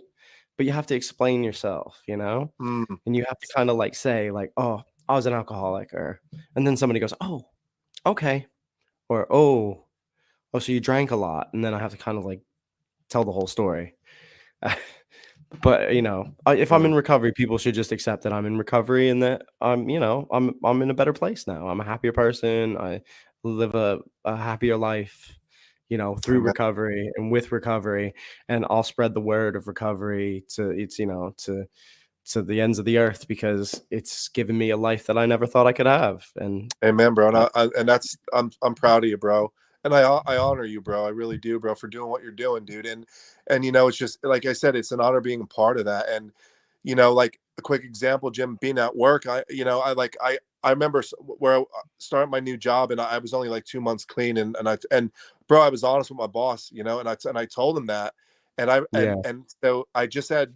but you have to explain yourself, you know? Mm. And you have to kind of like say like, "Oh, I was an alcoholic," or and then somebody goes, "Oh, okay," or "Oh, so you drank a lot," and then I have to kind of like tell the whole story. But, you know, if I'm Mm. in recovery, people should just accept that I'm in recovery and that I'm in a better place now. I'm a happier person. I live a happier life, you know, through Amen. recovery and with recovery, and I'll spread the word of recovery to it's, you know, to the ends of the earth because it's given me a life that I never thought I could have, and Amen, bro. And I and that's I'm proud of you, bro. And I honor you, bro. I really do, bro, for doing what you're doing, dude. And you know, it's just like I said, it's an honor being a part of that. And you know, like a quick example, Jim, being at work, I remember where I started my new job, and I was only like 2 months clean, and bro, I was honest with my boss, you know, and I told him that, and yeah, and so I just had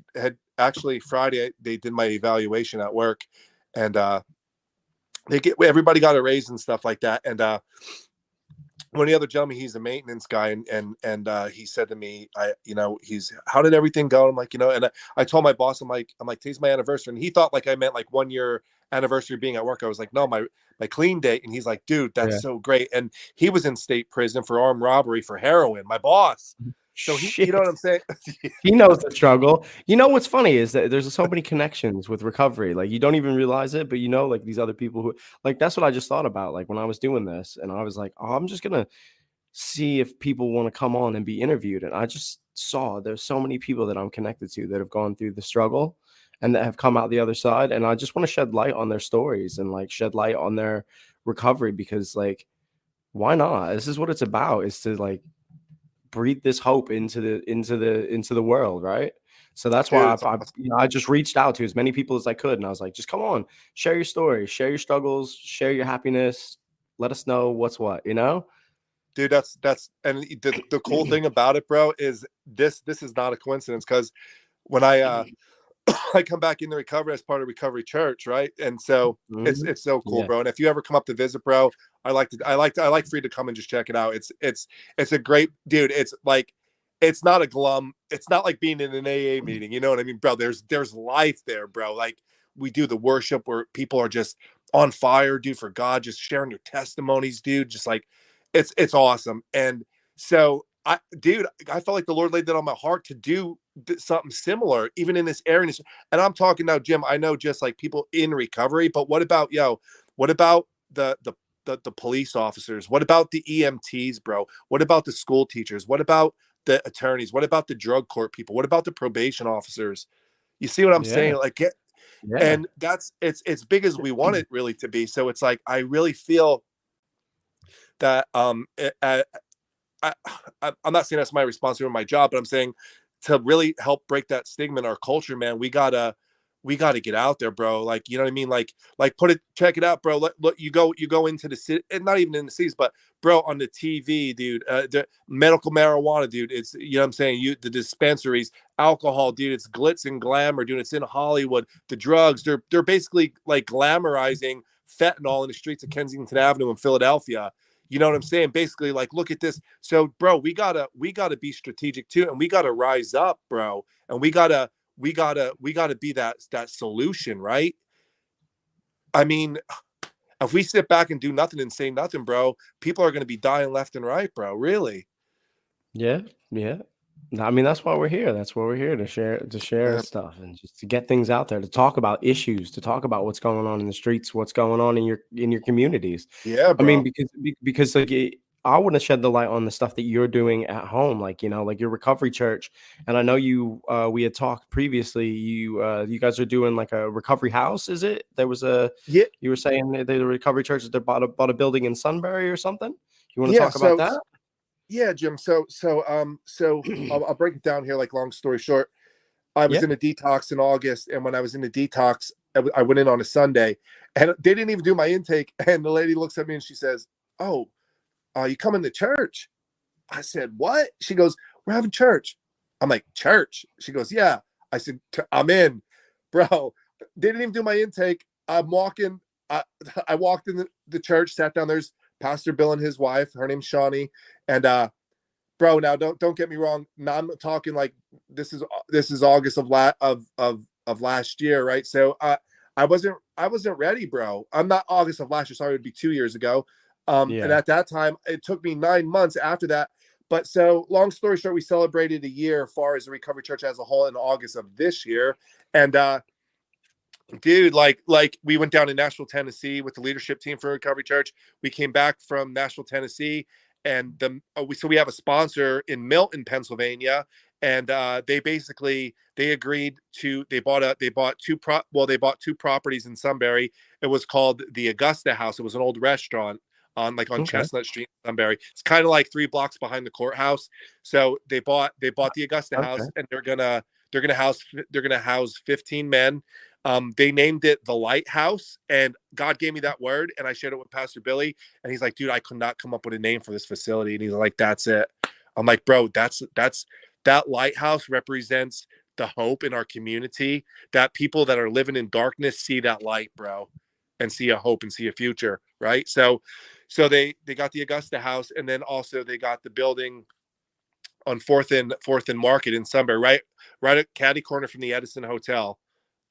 actually Friday they did my evaluation at work, and everybody got a raise and stuff like that. And one of the other gentlemen, he's a maintenance guy, and he said to me, he's how did everything go? I'm like, and I told my boss, I'm like, today's my anniversary, and he thought like I meant like 1 year anniversary of being at work. I was like, no, my clean date, and he's like, dude, that's yeah. so great. And he was in state prison for armed robbery for heroin. My boss. So you know what Shit. I'm saying? He knows the struggle. You know what's funny is that there's so many connections with recovery. Like you don't even realize it, but you know, like these other people who like that's what I just thought about. Like when I was doing this, and I was like, oh, I'm just gonna see if people want to come on and be interviewed. And I just saw there's so many people that I'm connected to that have gone through the struggle and that have come out the other side. And I just want to shed light on their stories and like shed light on their recovery because like why not? This is what it's about, is to like breathe this hope into the world, right? So that's Dude, why it's I just reached out to as many people as I could, and I was like, just come on, share your story, share your struggles, share your happiness, let us know what's what, you know? dude, that's and the cool thing about it, bro, is this is not a coincidence because when I come back into recovery as part of Recovery Church, right? And so Mhm. it's so cool, Yeah, bro. And if you ever come up to visit, bro, I like for you to come and just check it out. It's a great dude. It's like it's not a glum. It's not like being in an AA meeting. You know what I mean, bro? There's life there, bro. Like we do the worship where people are just on fire, dude, for God, just sharing your testimonies, dude. Just like it's awesome. And so I felt like the Lord laid that on my heart to do something similar, even in this area. And I'm talking now, Jim. I know just like people in recovery, but what about What about the police officers? What about the EMTs, bro? What about the school teachers? What about the attorneys? What about the drug court people? What about the probation officers? You see what I'm yeah, saying? Like, yeah, and that's it's big as we want it really to be. So it's like I really feel that I, I'm not saying that's my responsibility or my job, but I'm saying to really help break that stigma in our culture, man, we gotta get out there, bro. Like, you know what I mean? Like check it out, bro. Look, you go into the city, and not even in the cities, but bro, on the TV, dude, the medical marijuana, dude. It's you know what I'm saying. The dispensaries, alcohol, dude. It's glitz and glamour, dude. It's in Hollywood. The drugs, they're basically like glamorizing fentanyl in the streets of Kensington Avenue in Philadelphia. You know what I'm saying? Basically, like, look at this. So, bro, we gotta be strategic too, and we gotta rise up, bro. And we gotta be that solution, right? I mean, if we sit back and do nothing and say nothing, bro, people are gonna be dying left and right, bro. Really? yeah, yeah. I mean, that's why we're here. That's why we're here to share Yeah, stuff and just to get things out there, to talk about issues, to talk about what's going on in the streets, what's going on in your communities. yeah, I mean, bro. because like I want to shed the light on the stuff that you're doing at home, like you know, like your recovery church. And I know you, we had talked previously. You guys are doing like a recovery house, is it? There was a Yeah, you were saying that the recovery church that bought a building in Sunbury or something. You want to yeah. talk about that? Yeah, Jim. So I'll break it down here. Like, long story short, I was Yeah. in a detox in August, and when I was in the detox, I went in on a Sunday, and they didn't even do my intake. And the lady looks at me and she says, "Oh, you coming to church?" I said, "What?" She goes, "We're having church." I'm like, "Church?" She goes, "Yeah." I said, "I'm in, bro." They didn't even do my intake. I'm walking. I, I walked in the church, sat down. There's Pastor Bill and his wife. Her name's Shawnee, and bro. Now don't get me wrong. Now I'm talking like this is August of last year, right? So I wasn't ready, bro. I'm not August of last year. Sorry, it would be 2 years ago. And Yeah. at that time, it took me 9 months after that. But so long story short, we celebrated a year as far as the Recovery Church as a whole in August of this year. And dude, like we went down to Nashville, Tennessee with the leadership team for Recovery Church. We came back from Nashville, Tennessee, and we have a sponsor in Milton, Pennsylvania, and they agreed to they bought two properties in Sunbury. It was called the Augusta House. It was an old restaurant on Okay. Chestnut Street in Sunbury. It's kind of like 3 blocks behind the courthouse. So they bought the Augusta House, Okay. and they're gonna house 15 men. They named it the Lighthouse, and God gave me that word, and I shared it with Pastor Billy, and he's like, "Dude, I could not come up with a name for this facility," and he's like, "That's it." I'm like, "Bro, that lighthouse represents the hope in our community, that people that are living in darkness see that light, bro, and see a hope and see a future, right?" So they got the Augusta House, and then also they got the building on Fourth and Market in Sunbury, right at caddy corner from the Edison Hotel,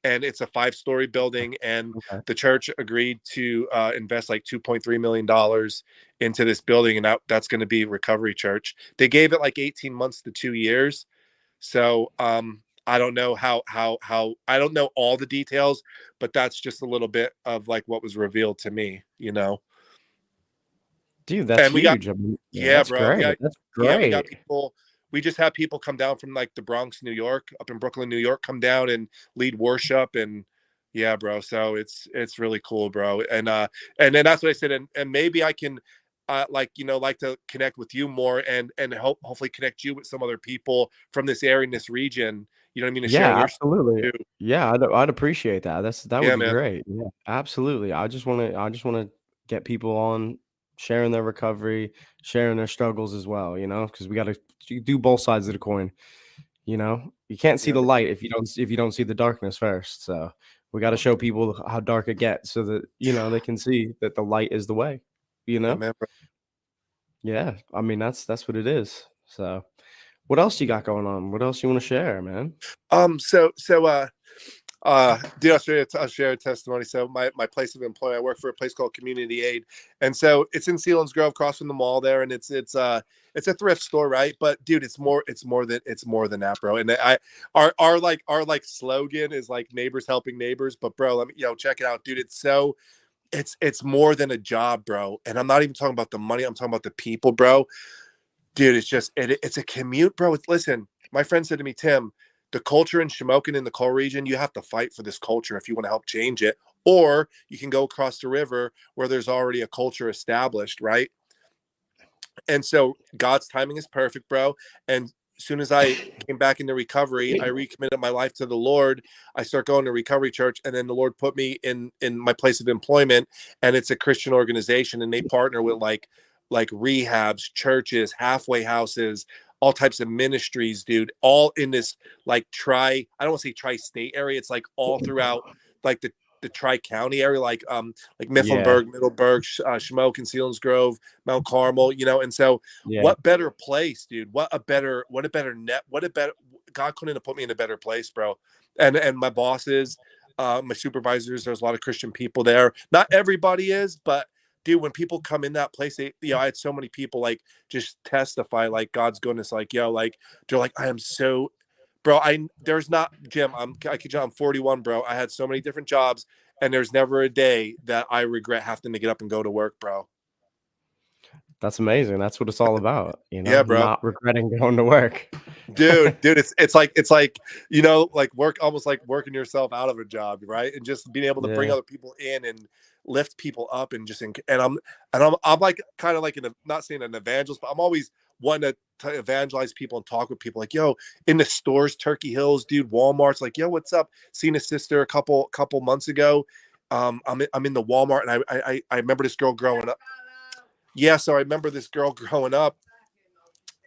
and it's a 5-story building, and Okay. the church agreed to invest like $2.3 million into this building, and that's going to be Recovery Church. They gave it like 18 months to 2 years. So I don't know how I don't know all the details, but that's just a little bit of like what was revealed to me, you know. Dude, that's And we got huge. I mean, yeah, yeah, that's bro. great. Yeah. That's Yeah, we got great. people. We just have people come down from like the Bronx, New York, up in Brooklyn, New York, come down and lead worship. And yeah, bro. So it's really cool, bro. And then that's what I said. And maybe I can like, like to connect with you more and hopefully connect you with some other people from this area in this region. You know what I mean? To share Yeah, their story absolutely. too. Yeah, I'd appreciate that. That would Yeah, be man. great. Yeah, absolutely. I just wanna get people on sharing their recovery, sharing their struggles as well, because we gotta do both sides of the coin, you know? You can't see Yeah, the bro. light if you don't see the darkness first, so we gotta show people how dark it gets so that, they can see that the light is the way, you know? Amen, bro. Yeah, I mean, that's what it is. So, what else you got going on? What else you wanna share, man? Dude, I'll share a testimony. So my place of employment, I work for a place called Community Aid, and so it's in Sealands Grove, across from the mall there, and it's a thrift store, right? But dude, it's more than that, bro. And our slogan is like neighbors helping neighbors, but bro, let me check it out, dude. It's more than a job, bro. And I'm not even talking about the money. I'm talking about the people, bro. Dude, it's a commute, bro. Listen, my friend said to me, Tim, the culture in Shamokin in the coal region, you have to fight for this culture if you want to help change it. Or you can go across the river where there's already a culture established, right? And so God's timing is perfect, bro. And as soon as I came back into recovery, I recommitted my life to the Lord. I start going to Recovery Church, and then the Lord put me in my place of employment, and it's a Christian organization, and they partner with like rehabs, churches, halfway houses, all types of ministries, dude, all in this like I don't want to say tri-state area. It's like all throughout like the tri-county area, like Yeah, Mifflinburg, Middleburg, Shamokin, Selinsgrove, Mount Carmel, and so yeah. what better place, dude? What a better God couldn't have put me in a better place, bro. And my bosses, my supervisors, there's a lot of Christian people there. Not everybody is, but dude, when people come in that place, I had so many people like just testify like God's goodness, like like they're like, I am so, bro. There's not Jim. I'm 41, bro. I had so many different jobs, and there's never a day that I regret having to get up and go to work, bro. That's amazing. That's what it's all about, Yeah, bro. not regretting going to work. Dude, it's like like work, almost like working yourself out of a job, right? And just being able to bring Yeah. other people in and lift people up, and I'm like kind of like not saying an evangelist, but I'm always wanting to evangelize people and talk with people like, yo, in the stores, Turkey Hills, dude, Walmart's like, yo, what's up? Seen a sister a couple months ago. I'm in the Walmart, and I remember this girl growing up. Yeah, so I remember this girl growing up,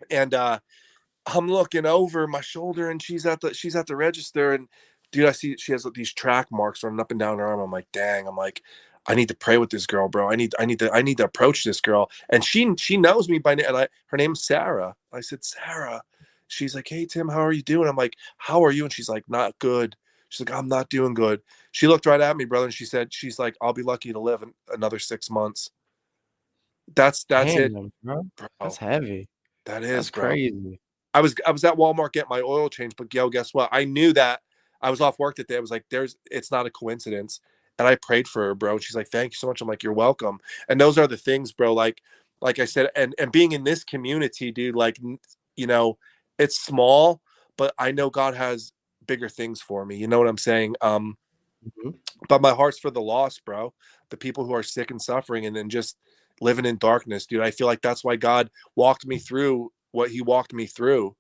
and I'm looking over my shoulder, and she's at the register, and dude, I see she has these track marks running up and down her arm. I'm like, dang. I'm like, I need to pray with this girl, bro. I need to approach this girl. And she knows me by name. And her name's Sarah. I said, Sarah. She's like, hey Tim, how are you doing? I'm like, how are you? And she's like, not good. She's like, I'm not doing good. She looked right at me, brother, and she's like, I'll be lucky to live another 6 months. That's it, Damn, bro. That's bro. heavy. That That's is, bro. crazy. I was at Walmart getting my oil change, but yo, guess what? I knew that I was off work that day. I was like, it's not a coincidence. And I prayed for her, bro. She's like, thank you so much. I'm like, you're welcome. And those are the things, bro. Like I said, and being in this community, dude, like, you know, it's small, but I know God has bigger things for me. You know what I'm saying? Mhm. But my heart's for the lost, bro. The people who are sick and suffering and then just living in darkness, dude. I feel like that's why God walked me through what he walked me through.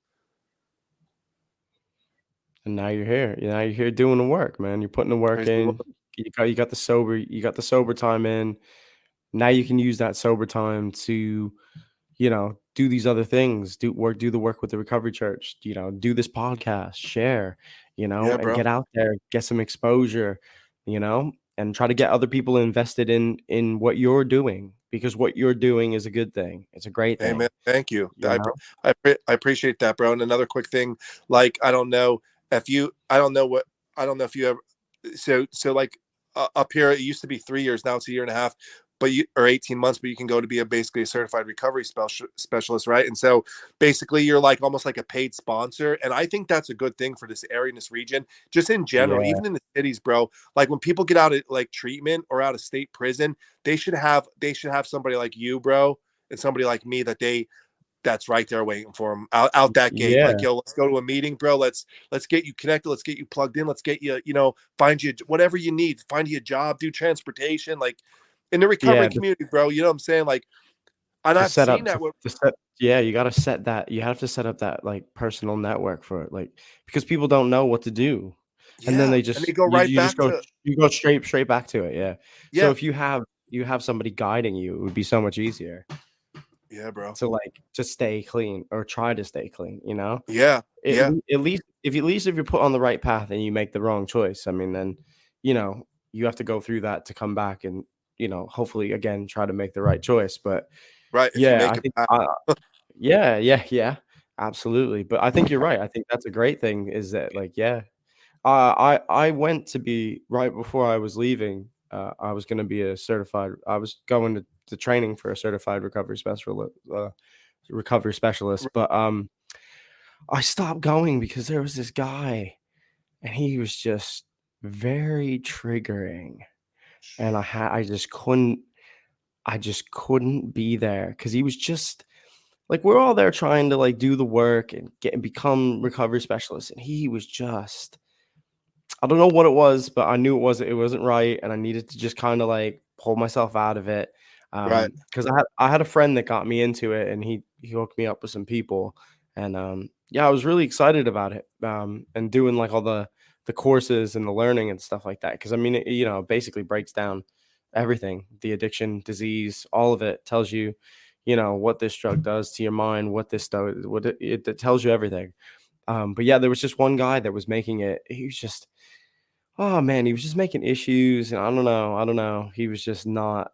And now you're here. Now you're here doing the work, man. You're putting the work Praise the in. Lord. You got the sober time in. Now you can use that sober time to, do these other things, do the work with the recovery church, do this podcast, share, Yeah, and bro. get out there, get some exposure, and try to get other people invested in what you're doing, because what you're doing is a good thing. It's a great Amen. thing, Thank you. you know? I appreciate that, bro. And another quick thing, like I don't know what I don't know if you ever so like up here it used to be 3 years, now it's a year and a half, but you or 18 months, but you can go to be basically a certified recovery specialist, right? And so basically you're like almost like a paid sponsor, and I think that's a good thing for this area in this region, just in general, Yeah, even in the cities, bro. Like when people get out of like treatment or out of state prison, they should have somebody like you, bro, and somebody like me that's right there waiting for them out that gate. Like, yeah, yo, let's go to a meeting, bro. Let's get you connected. Let's get you plugged in. Let's get you, find you whatever you need. Find you a job, do transportation, like in the recovery yeah. community, bro. You know what I'm saying? Like, and To I've set seen up that with to set Yeah, you gotta set that you have to set up that, like, personal network for it, like, because people don't know what to do, and then yeah, and they go right you just back go to straight back to it, yeah. So yeah, if you have somebody guiding you, it would be so much easier yeah, bro. to, like, to stay clean or try to stay clean, you know? Yeah, yeah, At least if you're put on the right path and you make the wrong choice, I mean, then, you have to go through that to come back and, hopefully, again, try to make the right choice, but, right. If you yeah, make I it think back, yeah, yeah, yeah, absolutely, but I think you're right, I think that's a great thing is that, like, yeah, I went to be right before I was leaving, I was gonna be I was going to training for a certified recovery specialist, but, I stopped going because there was this guy, and he was just very triggering, and I just couldn't be there because he was just like, we're all there trying to, like, do the work and get and become recovery specialists, and he was just I don't know what it was, but I knew it wasn't right, and I needed to just kinda, like, pull myself out of it, right, because I had a friend that got me into it, and he hooked me up with some people, and, yeah, I was really excited about it, and doing, like, all the courses and the learning and stuff like that. Because I mean, basically breaks down everything, the addiction, disease, all of it tells you, what this drug does to your mind, what this does, it tells you everything. But yeah, there was just one guy that was making it. He was just, oh man, he was just making issues, and I don't know. He was just not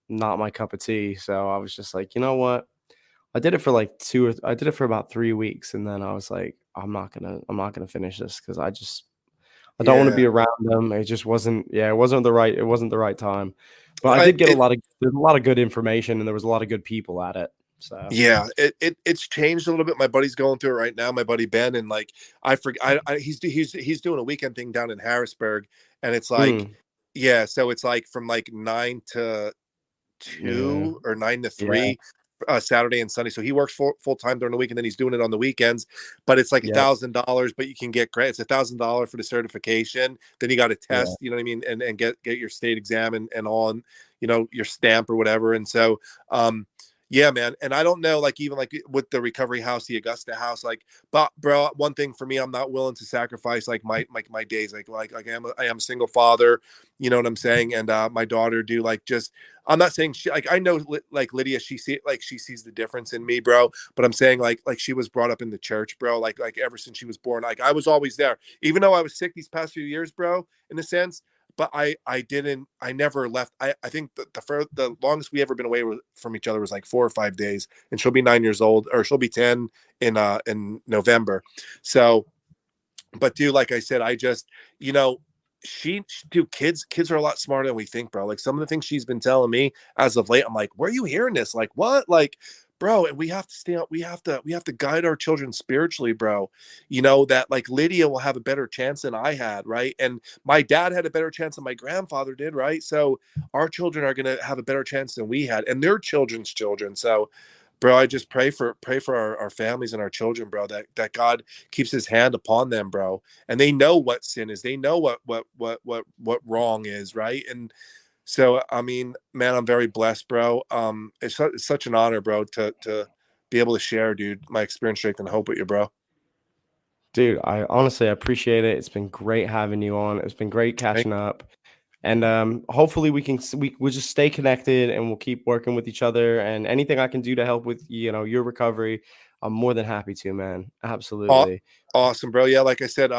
my cup of tea. So I was just like, you know what? I did it for about 3 weeks, and then I was like, I'm not gonna finish this because I don't want to yeah. be around them. It just wasn't, yeah, it wasn't the right time. But I I did get it there's a lot of good information, and there was a lot of good people at it. So Yeah, it's changed a little bit. My buddy's going through it right now. My buddy Ben, and like I forget, he's doing a weekend thing down in Harrisburg, and it's like, mm, yeah, so it's like from like 9 to 2 yeah, or nine to yeah, three, Saturday and Sunday. So he works full time during the week, and then he's doing it on the weekends. But it's like a yep, thousand dollars, but you can get credit. It's $1,000 for the certification. Then you got to yeah, test, you know what I mean, and get your state exam and all, and your stamp or whatever. And so, yeah, man. And I don't know, like even like with the recovery house, the Augusta house, like, but bro, one thing for me, I'm not willing to sacrifice like my days, I am a single father, you know what I'm saying, and my daughter do like just. I'm not saying she like I know like Lydia, she sees the difference in me, bro. But I'm saying like she was brought up in the church, bro. Like ever since she was born, like I was always there, even though I was sick these past few years, bro. In a sense, but I never left. I think the longest we ever been away from each other was like 4 or 5 days, and she'll be 9 years old, or she'll be 10 in November. So, but dude, like I said, I just, you know, dude, kids are a lot smarter than we think, bro. Like some of the things she's been telling me as of late, I'm like, where are you hearing this? Like what? Like, bro, and we have to stay up, we have to guide our children spiritually, bro. You know, that like Lydia will have a better chance than I had, right? And my dad had a better chance than my grandfather did, right? So our children are gonna have a better chance than we had, and their children's children. So bro, I just pray for our families and our children, bro, that God keeps his hand upon them, bro. And they know what sin is. They know what wrong is, right? And so I mean, man, I'm very blessed, bro. It's such an honor, bro, to be able to share, dude, my experience, strength, and hope with you, bro. Dude, I honestly appreciate it. It's been great having you on. It's been great Thank- catching up. And hopefully we'll just stay connected and we'll keep working with each other. And anything I can do to help with, your recovery, I'm more than happy to, man. aw- Absolutely. Awesome, bro. Yeah, like I said,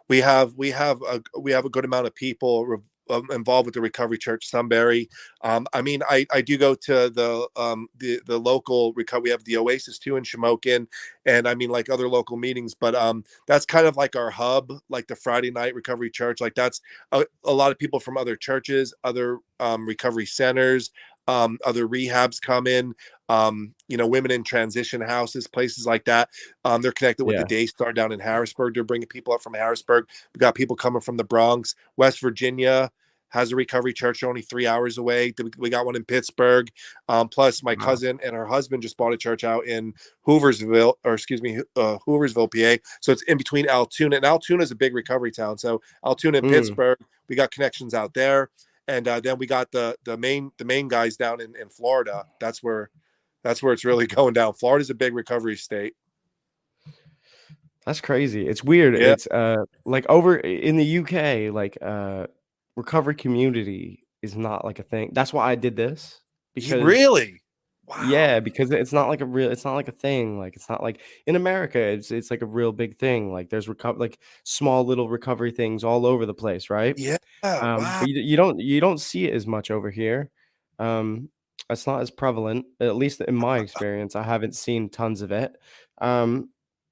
we have a good amount of people involved with the Recovery Church Sunbury. I mean, I do go to the local recovery. We have the Oasis too in Shamokin, and I mean like other local meetings. But that's kind of like our hub, like the Friday night Recovery Church. Like that's a lot of people from other churches, other recovery centers, other rehabs come in. You know, women in transition houses, places like that. They're connected with the Yeah. Daystar down in Harrisburg. They're bringing people up from Harrisburg. We got people coming from the Bronx. West Virginia has a recovery church only 3 hours away. We got one in Pittsburgh. Plus, my Wow. cousin and her husband just bought a church out in Hooversville, or excuse me, Hooversville, PA. So it's in between Altoona, and Altoona is a big recovery town. So Altoona and Mm. Pittsburgh, we got connections out there, and then we got the main guys down in Florida. That's where it's really going down. Florida's a big recovery state. That's crazy. It's weird. Yeah, It's like over in the UK, like recovery community is not like a thing. That's why I did this because really. yeah, Wow. because it's not like a thing. Like it's not like in America, it's like a real big thing. Like there's like small little recovery things all over the place, right? Yeah. Wow. But you don't see it as much over here. It's not as prevalent, at least in my experience. I haven't seen tons of it. Um,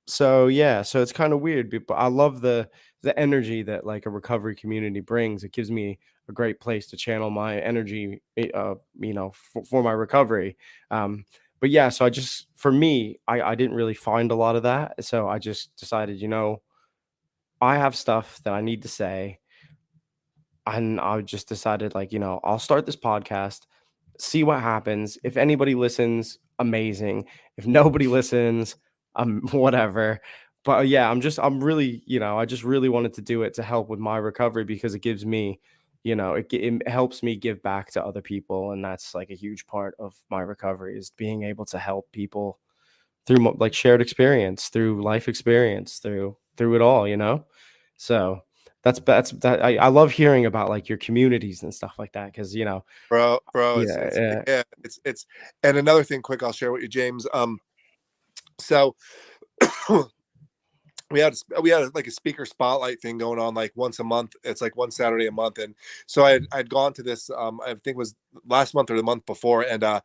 so yeah, so it's kind of weird, but I love the energy that like a recovery community brings. It gives me a great place to channel my energy, for my recovery. Um, but yeah, so for me, I didn't really find a lot of that. So I just decided, I have stuff that I need to say and I just decided, like, I'll start this podcast, see what happens. If anybody listens, amazing. If nobody listens, whatever. But yeah, I'm really, I just really wanted to do it to help with my recovery because it gives me, it helps me give back to other people. And that's like a huge part of my recovery is being able to help people through like shared experience, through life experience, through it all. So that's that I love hearing about like your communities and stuff like that because Bro, it's yeah, yeah, it's and another thing quick I'll share with you, James. So we had like a speaker spotlight thing going on like once a month. It's like one Saturday a month, and so I'd gone to this. I think it was last month or the month before, and I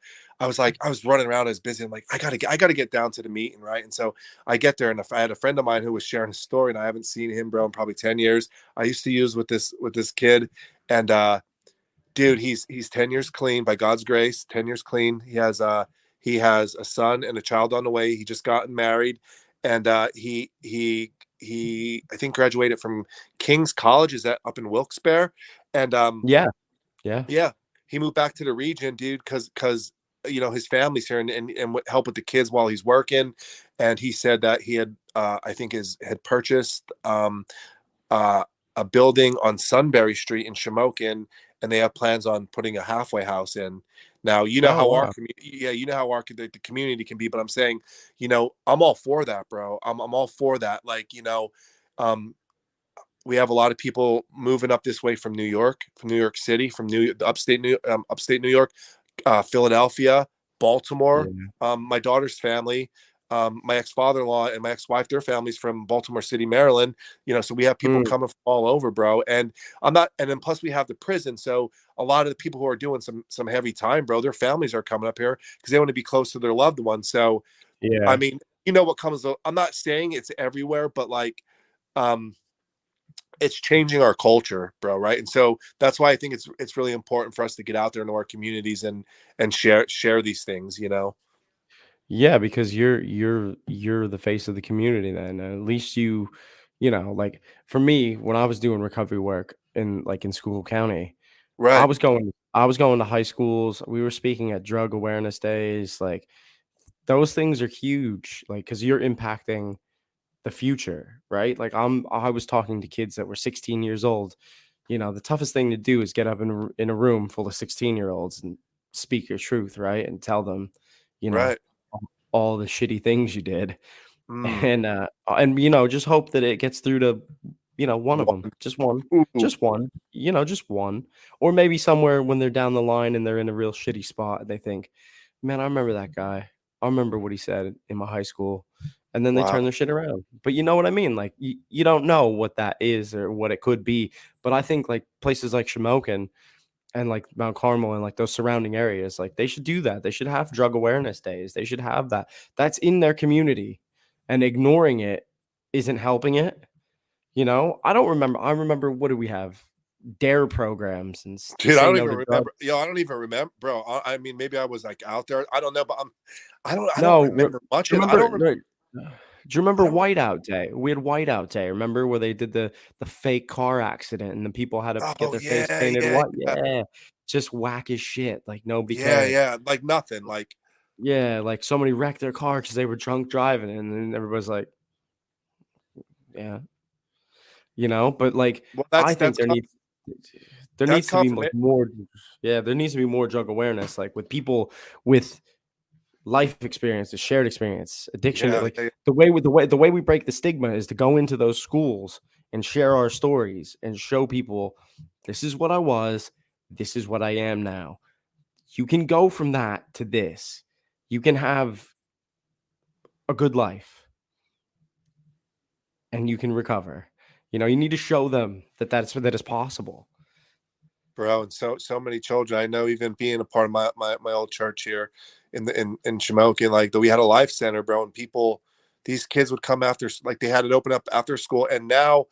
was like I was running around, I was busy. I'm like I gotta get down to the meeting, right? And so I get there, and I had a friend of mine who was sharing his story, and I haven't seen him, bro, in probably 10 years. I used to use with this kid, and dude, he's 10 years clean by God's grace. 10 years clean. He has a son and a child on the way. He just gotten married, and he I think graduated from King's College. Is that up in Wilkes-Barre? And yeah, yeah, yeah, he moved back to the region, dude, because his family's here, and help with the kids while he's working. And he said that he had I think had purchased uh, a building on Sunbury Street in Shamokin, and they have plans on putting a halfway house in. Now, you know oh how our wow, community, yeah, you know how the community can be, but I'm saying, I'm all for that, bro. I'm all for that. Like, um, we have a lot of people moving up this way from New York City, from upstate New York, Philadelphia, Baltimore. yeah, My daughter's family. my ex-father-in-law and my ex-wife, their families from Baltimore City, Maryland, so we have people Mm, coming from all over, bro. And I'm not, and then plus we have the prison. So a lot of the people who are doing some heavy time, bro, their families are coming up here because they want to be close to their loved ones. So I yeah. mean, what comes, I'm not saying it's everywhere, but like, um, it's changing our culture, bro, right? And so that's why I think it's really important for us to get out there into our communities and share these things. Yeah, because you're the face of the community then. And at least like for me, when I was doing recovery work in Schuylkill County, Right, I was going to high schools. We were speaking at drug awareness days. Like those things are huge. Like because you're impacting the future, right? Like I was talking to kids that were 16 years old. The toughest thing to do is get up in a room full of 16-year-olds and speak your truth, right? And tell them, you know, right. all the shitty things you did. Mm. And just hope that it gets through to, one of them, One. Ooh, just one, or maybe somewhere when they're down the line and they're in a real shitty spot and they think, man, I remember that guy. I remember what he said in my high school. And then they wow. turn their shit around. But you know what I mean? Like you don't know what that is or what it could be. But I think like places like Shamokin and like Mount Carmel and like those surrounding areas, like they should do that. They should have drug awareness days. They should have that. That's in their community, and ignoring it isn't helping it. I don't remember. I remember what do we have? Dare programs and Dude, I say don't no even to drugs. remember. I don't even remember, bro. I mean, maybe I was like out there. I don't know, but I don't No, remember much do you of. I remember? don't. No, do you I remember don't. Whiteout Day? We had Whiteout Day. Remember where they did the fake car accident and the people had to get Oh their face yeah, painted yeah, white? yeah, Yeah, just whack as shit. Like nobody yeah, cared. yeah. Like nothing. Like Yeah, like somebody wrecked their car because they were drunk driving, and then everybody's like, "Yeah," But like, well, I that's think that's there that's needs to be like confirmation. more. Yeah, there needs to be more drug awareness, like with people with life experience, the shared experience, addiction. Yeah, Like yeah, the way we break the stigma is to go into those schools and share our stories and show people this is what I was, this is what I am now. You can go from that to this. You can have a good life and you can recover. You need to show them that is possible. bro. And so many children. I know, even being a part of my old church here in Shamokin, like we had a life center, bro, and these kids would come after, like they had it open up after school, and now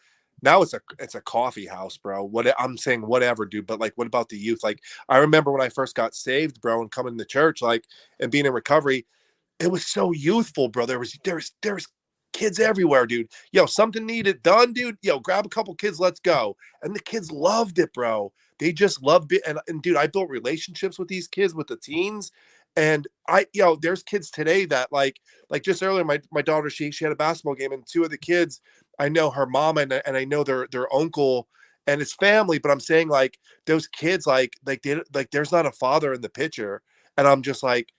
it's a coffee house, bro. What I'm saying, whatever, dude. But like, what about the youth? Like, I remember when I first got saved, bro, and coming to church, like, and being in recovery, it was so youthful, bro. There was kids everywhere, dude. Yo, something needed done, dude. Yo, grab a couple kids, let's go. And the kids loved it, bro. They just loved it. And dude, I built relationships with these kids, with the teens. And there's kids today that like just earlier, my daughter, she had a basketball game, and two of the kids, I know her mom, and I know their uncle and his family, but I'm saying like those kids, like there's not a father in the picture. And I'm just like,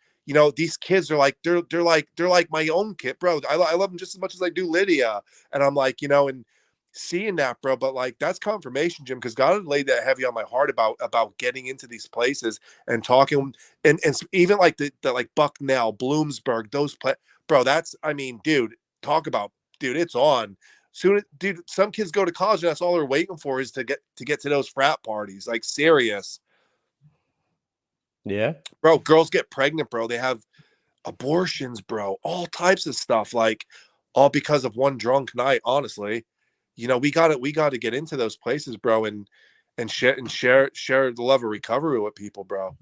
these kids are like they're like my own kid, bro. I love them just as much as I do Lydia, and I'm like, and seeing that, bro. But like, that's confirmation, Jim, because God had laid that heavy on my heart about getting into these places and talking, and even like the like Bucknell, Bloomsburg, bro. That's, I mean, dude, talk about, dude, it's on. Soon, dude, some kids go to college and that's all they're waiting for is to get to those frat parties. Like, serious, Yeah. bro. Girls get pregnant, bro. They have abortions, bro, all types of stuff, like all because of one drunk night. Honestly, we got to get into those places, bro, and share the love of recovery with people, bro.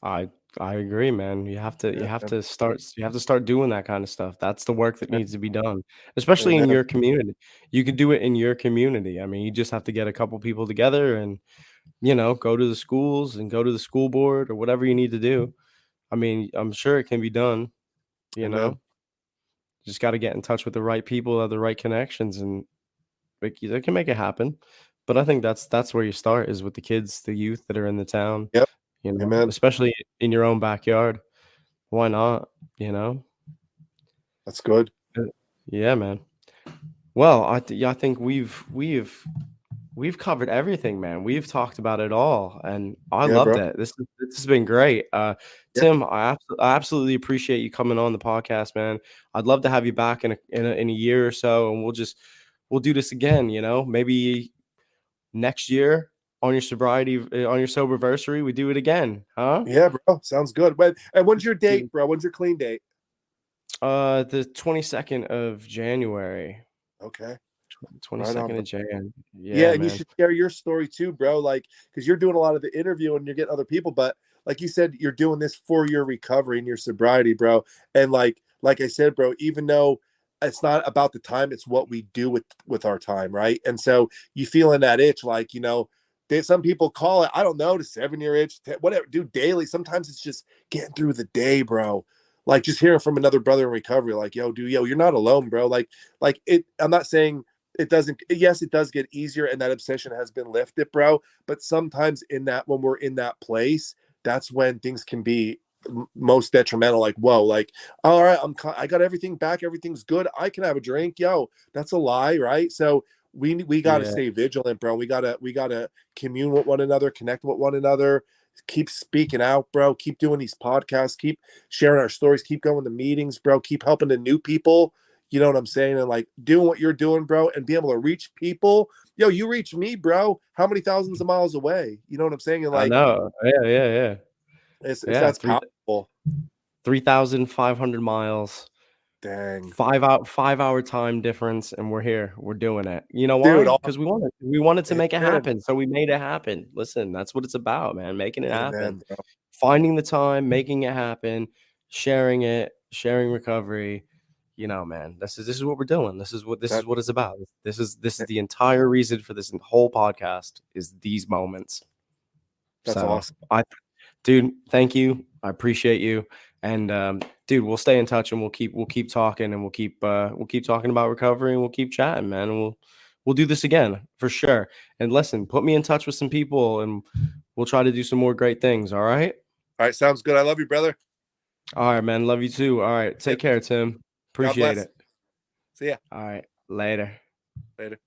I I agree, man. You have to you Yeah, have man. to start doing that kind of stuff. That's the work that needs to be done, especially in Amen. your community. You can do it in your community. I mean, you just have to get a couple people together and, go to the schools and go to the school board or whatever you need to do. I mean, I'm sure it can be done, you Amen. know. Just got to get in touch with the right people, have the right connections, and they can make it happen. But I think that's where you start is with the kids, the youth that are in the town, Yep. Amen. especially in your own backyard. Why not? You know? That's good. Uh, Yeah, man. Well, I think we've we've covered everything, man. We've talked about it all, and I Yeah, loved bro. it. This has been great. Yeah. Tim, I absolutely appreciate you coming on the podcast, man. I'd love to have you back in a year or so, and we'll do this again. You know, maybe next year on your sobriety on your soberversary, we do it again, huh? Yeah, bro. Sounds good. And when's your Do date, bro? When's your clean date? the 22nd of January. Okay. Right on, 22nd bro. of Jan. Yeah, Yeah, and you man. should share your story too, bro. Like, because you're doing a lot of the interview and you're getting other people, but like you said, you're doing this for your recovery and your sobriety, bro. And like I said, bro, even though it's not about the time, it's what we do with our time, right? And so you feeling that itch, like some people call it, I don't know, the 7-year itch, whatever, do daily. Sometimes it's just getting through the day, bro. Like just hearing from another brother in recovery, like, yo, you're not alone, bro. Like it. I'm not saying it doesn't, yes, it does get easier and that obsession has been lifted, bro, but sometimes in that, when we're in that place, that's when things can be most detrimental. Like, whoa, like, all right, I got everything back, everything's good, I can have a drink. Yo, that's a lie, right? So we got to Yeah. stay vigilant, bro. We got to commune with one another, connect with one another, keep speaking out, bro, keep doing these podcasts, keep sharing our stories, keep going to meetings, bro, keep helping the new people. You know what I'm saying? And like doing what you're doing, bro, and be able to reach people. Yo, you reach me, bro. How many thousands of miles away? You know what I'm saying? And I like, know. Yeah, yeah, yeah. it's Yeah, that's powerful. 3,500 miles, Dang, 5-hour time difference, and we're here. We're doing it. You know dude. why? Because we wanted to make it Amen. happen, so we made it happen. Listen, that's what it's about, man. Making it happen. Amen, bro. Finding the time, making it happen, sharing it, sharing recovery. You know, man, this is what we're doing. This is That, what it's about. This is the entire reason for this whole podcast is these moments. that's So awesome. dude, thank you. I appreciate you. And dude, we'll stay in touch and we'll keep talking and we'll keep talking about recovery and we'll keep chatting, man. And we'll do this again for sure. And listen, put me in touch with some people and we'll try to do some more great things. All right. All right, sounds good. I love you, brother. All right, man. Love you too. All right. Take Yep. care, Tim. God Appreciate bless. it. See ya All right. Later. later.